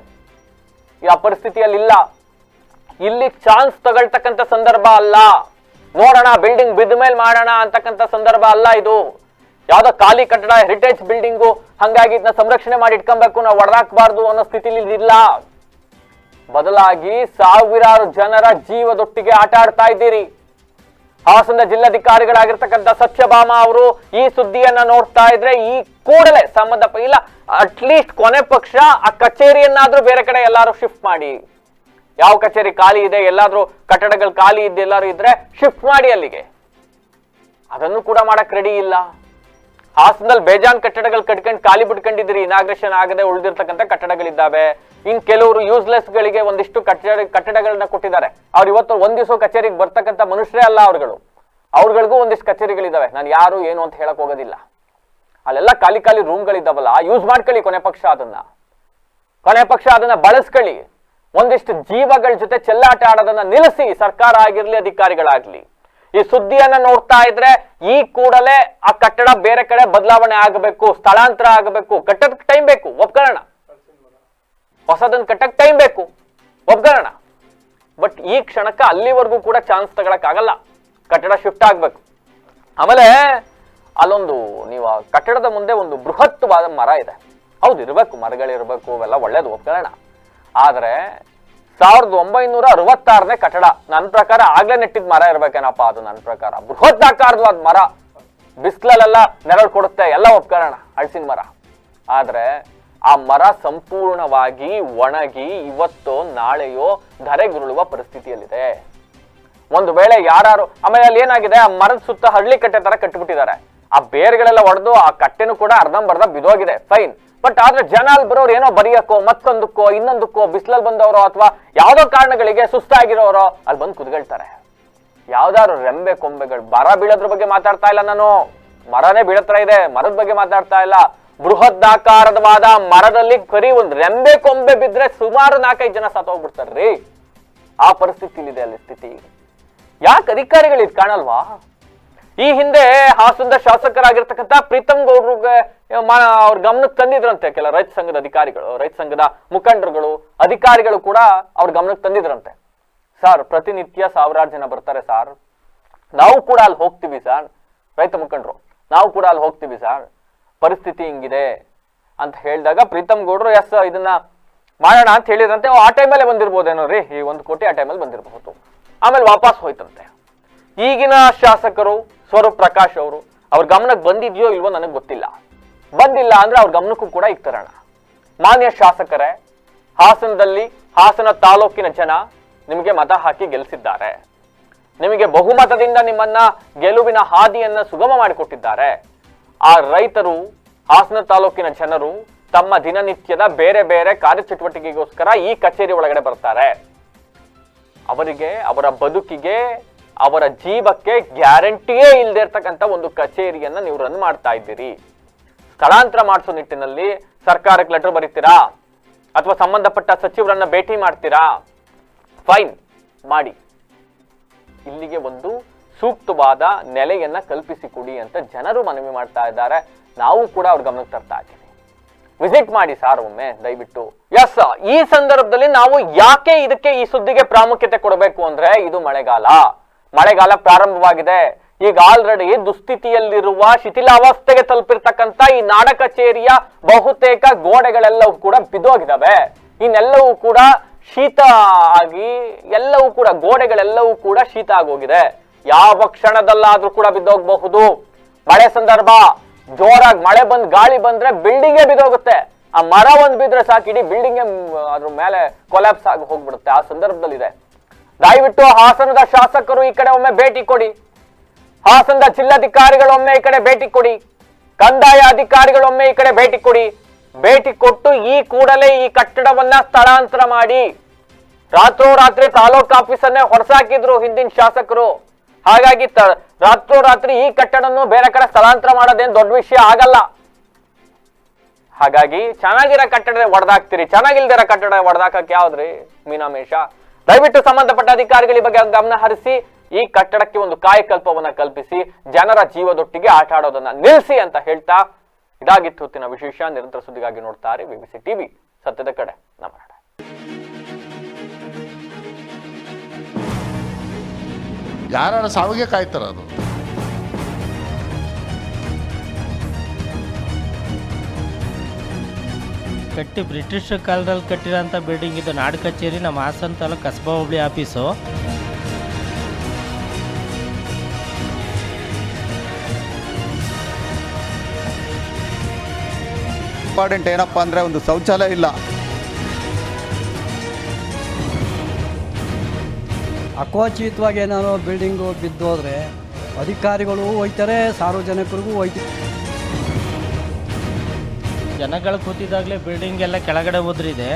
ಆ ಪರಿಸ್ಥಿತಿಯಲ್ಲಿ ಇಲ್ಲ. ಇಲ್ಲಿ ಚಾನ್ಸ್ ತಗೊಳ್ತಕ್ಕಂಥ ಸಂದರ್ಭ ಅಲ್ಲ. ನೋಡೋಣ ಬಿಲ್ಡಿಂಗ್ ಬಿದ್ದ ಮೇಲೆ ಮಾಡೋಣ ಅಂತಕ್ಕಂಥ ಸಂದರ್ಭ ಅಲ್ಲ ಇದು. ಯಾವ್ದೋ ಖಾಲಿ ಕಟ್ಟಡ, ಹೆರಿಟೇಜ್ ಬಿಲ್ಡಿಂಗು, ಹಂಗಾಗಿ ಇದನ್ನ ಸಂರಕ್ಷಣೆ ಮಾಡಿ ಇಟ್ಕೊಬೇಕು, ನಾವು ಹೊಡೆದಾಕ್ಬಾರ್ದು ಅನ್ನೋ ಸ್ಥಿತಿಲಿ ಇಲ್ಲ. ಬದಲಾಗಿ ಸಾವಿರಾರು ಜನರ ಜೀವದೊಟ್ಟಿಗೆ ಆಟ ಆಡ್ತಾ ಇದ್ದೀರಿ. ಹಾಸನದ ಜಿಲ್ಲಾಧಿಕಾರಿಗಳಾಗಿರ್ತಕ್ಕಂಥ ಸತ್ಯಭಾಮ ಅವರು ಈ ಸುದ್ದಿಯನ್ನ ನೋಡ್ತಾ ಇದ್ರೆ ಈ ಕೂಡಲೇ ಸಂಬಂಧ ಇಲ್ಲ, ಅಟ್ಲೀಸ್ಟ್ ಕೊನೆ ಪಕ್ಷ ಆ ಕಚೇರಿಯನ್ನಾದ್ರೂ ಬೇರೆ ಕಡೆ ಎಲ್ಲಾರು ಶಿಫ್ಟ್ ಮಾಡಿ. ಯಾವ ಕಚೇರಿ ಖಾಲಿ ಇದೆ, ಎಲ್ಲಾದ್ರೂ ಕಟ್ಟಡಗಳು ಖಾಲಿ ಇದ್ದು ಎಲ್ಲಾರು ಇದ್ರೆ ಶಿಫ್ಟ್ ಮಾಡಿ ಅಲ್ಲಿಗೆ. ಅದನ್ನು ಕೂಡ ಮಾಡಕ್ ರೆಡಿ ಇಲ್ಲ. ಹಾಸನದಲ್ಲಿ ಬೇಜಾನ್ ಕಟ್ಟಡಗಳು ಕಟ್ಕೊಂಡು ಖಾಲಿ ಬಿಟ್ಕೊಂಡಿದ್ರಿ, ಇನಾಗ್ರೇಷನ್ ಆಗದೆ ಉಳಿದಿರ್ತಕ್ಕಂಥ ಕಟ್ಟಡಗಳಿದ್ದಾವೆ. ಇನ್ ಕೆಲವರು ಯೂಸ್ಲೆಸ್ ಗಳಿಗೆ ಒಂದಿಷ್ಟು ಕಟ್ಟಡಗಳನ್ನ ಕೊಟ್ಟಿದ್ದಾರೆ. ಅವ್ರು ಇವತ್ತು ಒಂದ್ ದಿವಸ ಕಚೇರಿಗೆ ಬರ್ತಕ್ಕಂಥ ಮನುಷ್ಯರೇ ಅಲ್ಲ ಅವ್ರಗಳಿಗೂ ಒಂದಿಷ್ಟು ಕಚೇರಿಗಳಿದ್ದಾವೆ. ನಾನು ಯಾರು ಏನು ಅಂತ ಹೇಳಕ್ ಹೋಗೋದಿಲ್ಲ. ಅಲ್ಲೆಲ್ಲ ಖಾಲಿ ರೂಮ್ಗಳಿದ್ದಾವಲ್ಲ, ಯೂಸ್ ಮಾಡ್ಕೊಳ್ಳಿ. ಕೊನೆ ಪಕ್ಷ ಅದನ್ನ ಬಳಸ್ಕೊಳ್ಳಿ. ಒಂದಿಷ್ಟು ಜೀವಗಳ ಜೊತೆ ಚೆಲ್ಲಾಟ ಆಡೋದನ್ನ ನಿಲ್ಲಿಸಿ. ಸರ್ಕಾರ ಆಗಿರ್ಲಿ, ಅಧಿಕಾರಿಗಳಾಗ್ಲಿ. ಈ ಸುದ್ದಿಯನ್ನ ನೋಡ್ತಾ ಇದ್ರೆ ಈ ಕೂಡಲೇ ಆ ಕಟ್ಟಡ ಬೇರೆ ಕಡೆ ಬದಲಾವಣೆ ಆಗಬೇಕು, ಸ್ಥಳಾಂತರ ಆಗಬೇಕು. ಕಟ್ಟಡಕ್ಕೆ ಟೈಮ್ ಬೇಕು, ಒಪ್ಕೊಳ್ಳೋಣ. ಹೊಸದನ್ನ ಕಟ್ಟಕ್ ಟೈಮ್ ಬೇಕು, ಒಪ್ಕೊಳ್ಳೋಣ. ಬಟ್ ಈ ಕ್ಷಣಕ್ಕೆ ಅಲ್ಲಿವರೆಗೂ ಕೂಡ ಚಾನ್ಸ್ ತಗೊಳಕ್ ಆಗಲ್ಲ. ಕಟ್ಟಡ ಶಿಫ್ಟ್ ಆಗ್ಬೇಕು. ಆಮೇಲೆ ಅಲ್ಲೊಂದು ನೀವು ಕಟ್ಟಡದ ಮುಂದೆ ಒಂದು ಬೃಹತ್ವಾದ ಮರ ಇದೆ. ಹೌದು, ಇರಬೇಕು, ಮರಗಳಿರ್ಬೇಕು, ಅವೆಲ್ಲ ಒಳ್ಳೇದು, ಒಪ್ಕೊಳ್ಳೋಣ. ಆದ್ರೆ 1966ನೇ ಕಟ್ಟಡ. ನನ್ನ ಪ್ರಕಾರ ಆಗ್ಲೇ ನೆಟ್ಟಿದ್ ಮರ ಇರ್ಬೇಕೇನಪ್ಪ ಅದು. ನನ್ನ ಪ್ರಕಾರ ಬೃಹದಾಕಾರವಾದ ಮರ, ಬಿಸಿಲಲ್ಲೆಲ್ಲ ನೆರಳು ಕೊಡುತ್ತೆ, ಎಲ್ಲ ಒಪ್ಕೊಳ್ಳೋಣ, ಹಳಸಿನ ಮರ. ಆದ್ರೆ ಆ ಮರ ಸಂಪೂರ್ಣವಾಗಿ ಒಣಗಿ ಇವತ್ತೋ ನಾಳೆಯೋ ಧರೆಗುರುಳುವ ಪರಿಸ್ಥಿತಿಯಲ್ಲಿದೆ. ಒಂದು ವೇಳೆ ಯಾರು, ಆಮೇಲೆ ಅಲ್ಲಿ ಏನಾಗಿದೆ, ಆ ಮರದ ಸುತ್ತ ಹಳ್ಳಿ ಕಟ್ಟೆ ತರ ಕಟ್ಟಿಬಿಟ್ಟಿದ್ದಾರೆ. ಆ ಬೇರ್ಗಳೆಲ್ಲ ಒಡೆದು ಆ ಕಟ್ಟೆನೂ ಕೂಡ ಅರ್ಧಂಬರ್ಧ ಬಿದೋಗಿದೆ, ಫೈನ್. ಬಟ್ ಆದ್ರೆ ಜನ ಅಲ್ಲಿ ಬರೋರು ಏನೋ ಬರೆಯಕ್ಕೋ, ಮತ್ತೊಂದಕ್ಕೋ, ಇನ್ನೊಂದಕ್ಕೋ, ಬಿಸಿಲಲ್ಲಿ ಬಂದವರೋ ಅಥವಾ ಯಾವ್ದೋ ಕಾರಣಗಳಿಗೆ ಸುಸ್ತಾಗಿರೋರೋ ಅಲ್ಲಿ ಬಂದು ಕುತ್ಕೊಳ್ತಾರೆ. ಯಾವ್ದಾದ್ರು ರೆಂಬೆ ಕೊಂಬೆಗಳು, ಮರ ಬೀಳೋದ್ರ ಬಗ್ಗೆ ಮಾತಾಡ್ತಾ ಇಲ್ಲ ನಾನು. ಮರನೇ ಬೀಳತ್ರ ಇದೆ, ಮರದ ಬಗ್ಗೆ ಮಾತಾಡ್ತಾ ಇಲ್ಲ. ಬೃಹದಾಕಾರವಾದ ಮರದಲ್ಲಿ ಬರೀ ಒಂದು ರೆಂಬೆ ಕೊಂಬೆ ಬಿದ್ರೆ ಸುಮಾರು 4-5 ಜನ ಸತ್ತೋಗ್ಬಿಡ್ತಾರ್ರಿ. ಆ ಪರಿಸ್ಥಿತಿಲಿದೆ ಅಲ್ಲಿ ಸ್ಥಿತಿ. ಯಾಕೆ ಅಧಿಕಾರಿಗಳು ಇದು ಕಾಣಲ್ವಾ? ಈ ಹಿಂದೆ ಹಾಸನದ ಶಾಸಕರಾಗಿರ್ತಕ್ಕಂಥ ಪ್ರೀತಮ್ ಗೌಡ್ರಿಗೆ ಅವ್ರ ಗಮನಕ್ಕೆ ತಂದಿದ್ರಂತೆ ಕೆಲ ರೈತ ಸಂಘದ ಅಧಿಕಾರಿಗಳು, ರೈತ ಸಂಘದ ಮುಖಂಡರುಗಳು, ಅಧಿಕಾರಿಗಳು ಕೂಡ ಅವ್ರ ಗಮನಕ್ಕೆ ತಂದಿದ್ರಂತೆ. ಸರ್, ಪ್ರತಿನಿತ್ಯ ಸಾವಿರಾರು ಜನ ಬರ್ತಾರೆ ಸರ್, ನಾವು ಕೂಡ ಅಲ್ಲಿ ಹೋಗ್ತೀವಿ ಸರ್, ರೈತ ಮುಖಂಡರು ನಾವು ಕೂಡ ಅಲ್ಲಿ ಹೋಗ್ತೀವಿ ಸರ್, ಪರಿಸ್ಥಿತಿ ಹಿಂಗಿದೆ ಅಂತ ಹೇಳಿದಾಗ ಪ್ರೀತಮ್ ಗೌಡ್ರು ಎಸ್ ಇದನ್ನ ಮಾಡೋಣ ಅಂತ ಹೇಳಿದ್ರಂತೆ. ಆ ಟೈಮಲ್ಲೇ ಬಂದಿರ್ಬೋದೇನೋ ರೀ, ಈ 1 ಕೋಟಿ ಆ ಟೈಮಲ್ಲಿ ಬಂದಿರಬಹುದು. ಆಮೇಲೆ ವಾಪಸ್ ಹೋಯ್ತಂತೆ. ಈಗಿನ ಶಾಸಕರು ಸ್ವರೂಪ್ ಪ್ರಕಾಶ್ ಅವರು ಅವ್ರ ಗಮನಕ್ಕೆ ಬಂದಿದ್ಯೋ ಇಲ್ವೋ ನನಗೆ ಗೊತ್ತಿಲ್ಲ. ಬಂದಿಲ್ಲ ಅಂದ್ರೆ ಅವ್ರ ಗಮನಕ್ಕೂ ಕೂಡ ಈಗ ತರೋಣ. ಮಾನ್ಯ ಶಾಸಕರೇ, ಹಾಸನದಲ್ಲಿ ಹಾಸನ ತಾಲೂಕಿನ ಜನ ನಿಮಗೆ ಮತ ಹಾಕಿ ಗೆಲ್ಲಿಸಿದ್ದಾರೆ. ನಿಮಗೆ ಬಹುಮತದಿಂದ ನಿಮ್ಮನ್ನ ಗೆಲುವಿನ ಹಾದಿಯನ್ನ ಸುಗಮ ಮಾಡಿಕೊಟ್ಟಿದ್ದಾರೆ. ಆ ರೈತರು, ಹಾಸನ ತಾಲೂಕಿನ ಜನರು ತಮ್ಮ ದಿನನಿತ್ಯದ ಬೇರೆ ಬೇರೆ ಕಾರ್ಯಚಟುವಟಿಕೆಗೋಸ್ಕರ ಈ ಕಚೇರಿ ಒಳಗಡೆ ಬರ್ತಾರೆ. ಅವರಿಗೆ, ಅವರ ಬದುಕಿಗೆ, ಅವರ ಜೀವಕ್ಕೆ ಗ್ಯಾರಂಟಿಯೇ ಇಲ್ಲದೆ ಇರ್ತಕ್ಕಂಥ ಒಂದು ಕಚೇರಿಯನ್ನ ನೀವು ರನ್ ಮಾಡ್ತಾ ಇದ್ದೀರಿ. ಸ್ಥಳಾಂತರ ಮಾಡಿಸೋ ನಿಟ್ಟಿನಲ್ಲಿ ಸರ್ಕಾರಕ್ಕೆ ಲೆಟರ್ ಬರೀತೀರಾ ಅಥವಾ ಸಂಬಂಧಪಟ್ಟ ಸಚಿವರನ್ನ ಭೇಟಿ ಮಾಡ್ತೀರಾ? ಫೈನ್ ಮಾಡಿ, ಇಲ್ಲಿಗೆ ಒಂದು ಸೂಕ್ತವಾದ ನೆಲೆಯನ್ನ ಕಲ್ಪಿಸಿಕೊಡಿ ಅಂತ ಜನರು ಮನವಿ ಮಾಡ್ತಾ ಇದ್ದಾರೆ. ನಾವು ಕೂಡ ಅವ್ರ ಗಮನಕ್ಕೆ ತರ್ತಾ ಇದ್ದೀವಿ. ವಿಸಿಟ್ ಮಾಡಿ ಸಾರ್ ಒಮ್ಮೆ ದಯವಿಟ್ಟು. ಎಸ್, ಈ ಸಂದರ್ಭದಲ್ಲಿ ನಾವು ಯಾಕೆ ಇದಕ್ಕೆ ಈ ಸುದ್ದಿಗೆ ಪ್ರಾಮುಖ್ಯತೆ ಕೊಡಬೇಕು ಅಂದ್ರೆ ಇದು ಮಳೆಗಾಲ ಪ್ರಾರಂಭವಾಗಿದೆ. ಈಗ ಆಲ್ರೆಡಿ ದುಸ್ಥಿತಿಯಲ್ಲಿರುವ ಶಿಥಿಲಾವಸ್ಥೆಗೆ ತಲುಪಿರ್ತಕ್ಕಂಥ ಈ ನಾಡ ಕಚೇರಿಯ ಬಹುತೇಕ ಗೋಡೆಗಳೆಲ್ಲವೂ ಕೂಡ ಬಿದ್ದೋಗಿದ್ದಾವೆ. ಇನ್ನೆಲ್ಲವೂ ಕೂಡ ಶೀತ ಆಗಿ ಎಲ್ಲವೂ ಕೂಡ ಗೋಡೆಗಳೆಲ್ಲವೂ ಕೂಡ ಶೀತ ಆಗೋಗಿದೆ. ಯಾವ ಕ್ಷಣದಲ್ಲಾದ್ರೂ ಕೂಡ ಬಿದ್ದೋಗಬಹುದು. ಮಳೆ ಸಂದರ್ಭ, ಜೋರಾಗಿ ಮಳೆ ಬಂದ್ ಗಾಳಿ ಬಂದ್ರೆ ಬಿಲ್ಡಿಂಗೇ ಬಿದ್ದೋಗುತ್ತೆ. ಆ ಮರ ಒಂದ್ ಬಿದ್ರೆ ಸಾಕು, ಇಡೀ ಬಿಲ್ಡಿಂಗ್ ಅದ್ರ ಮೇಲೆ ಕೊಲ್ಯಾಪ್ಸ್ ಆಗಿ ಹೋಗ್ಬಿಡುತ್ತೆ. ಆ ಸಂದರ್ಭದಲ್ಲಿದೆ. ದಯವಿಟ್ಟು ಹಾಸನದ ಶಾಸಕರು ಈ ಕಡೆ ಒಮ್ಮೆ ಭೇಟಿ ಕೊಡಿ, ಹಾಸನದ ಜಿಲ್ಲಾಧಿಕಾರಿಗಳೊಮ್ಮೆ ಈ ಕಡೆ ಭೇಟಿ ಕೊಡಿ, ಕಂದಾಯ ಅಧಿಕಾರಿಗಳೊಮ್ಮೆ ಈ ಕಡೆ ಭೇಟಿ ಕೊಡಿ. ಭೇಟಿ ಕೊಟ್ಟು ಈ ಕೂಡಲೇ ಈ ಕಟ್ಟಡವನ್ನ ಸ್ಥಳಾಂತರ ಮಾಡಿ. ರಾತ್ರೋರಾತ್ರಿ ತಾಲೂಕ್ ಆಫೀಸನ್ನೇ ಹೊರಸಾಕಿದ್ರು ಹಿಂದಿನ ಶಾಸಕರು. ಹಾಗಾಗಿ ರಾತ್ರೋರಾತ್ರಿ ಈ ಕಟ್ಟಡನ್ನು ಬೇರೆ ಕಡೆ ಸ್ಥಳಾಂತರ ಮಾಡೋದೇನು ದೊಡ್ಡ ವಿಷಯ ಆಗಲ್ಲ. ಹಾಗಾಗಿ ಚೆನ್ನಾಗಿರೋ ಕಟ್ಟಡ ಒಡೆದಾಕ್ತಿರಿ, ಚೆನ್ನಾಗಿಲ್ದಿರೋ ಕಟ್ಟಡ ಒಡೆದಾಕಕ್ಕೆ ಯಾವ್ದ್ರಿ ಮೀನಾಮೇಷ? ದಯವಿಟ್ಟು ಸಂಬಂಧಪಟ್ಟ ಅಧಿಕಾರಿಗಳ ಬಗ್ಗೆ ಗಮನ ಹರಿಸಿ ಈ ಕಟ್ಟಡಕ್ಕೆ ಒಂದು ಕಾಯಕಲ್ಪವನ್ನ ಕಲ್ಪಿಸಿ ಜನರ ಜೀವದೊಟ್ಟಿಗೆ ಆಟ ಆಡೋದನ್ನ ನಿಲ್ಲಿಸಿ ಅಂತ ಹೇಳ್ತಾ, ಇದಾಗಿತ್ತು ಹೊತ್ತಿನ ವಿಶೇಷ. ನಿರಂತರ ಸುದ್ದಿಗಾಗಿ ನೋಡ್ತಾರೆ ವಿಬಿಸಿ ಟಿವಿ, ಸತ್ಯದ ಕಡೆ ನಮ್ಮ ನಾಡ. ಯಾರ ಸಾವಿಗೆ ಕಾಯ್ತಾರ ಅದು. ಬ್ರಿಟಿಷ್ ಕಾಲದಲ್ಲಿ ಕಟ್ಟಿರೋಂಥ ಬಿಲ್ಡಿಂಗ್ ಇದು. ನಾಡ ಕಚೇರಿ ನಮ್ಮ ಹಾಸನ ತಾಲೂಕು ಕಸಬಾ ಹೋಬಳಿ ಆಫೀಸು. ಇಂಪಾರ್ಟೆಂಟ್ ಏನಪ್ಪ ಅಂದರೆ ಒಂದು ಶೌಚಾಲಯ ಇಲ್ಲ. ಅಕೋಚಿತವಾಗಿ ಏನಾದ್ರು ಬಿಲ್ಡಿಂಗು ಬಿದ್ದೋದ್ರೆ ಅಧಿಕಾರಿಗಳು ಹೋಯ್ತಾರೆ, ಸಾರ್ವಜನಿಕರಿಗೂ ಹೋಯ್ತಾರೆ. ಜನಗಳು ಕೂತಿದ್ದಾಗಲೇ ಬಿಲ್ಡಿಂಗ್ ಎಲ್ಲ ಕೆಳಗಡೆ ಉದ್ರಿದೆ.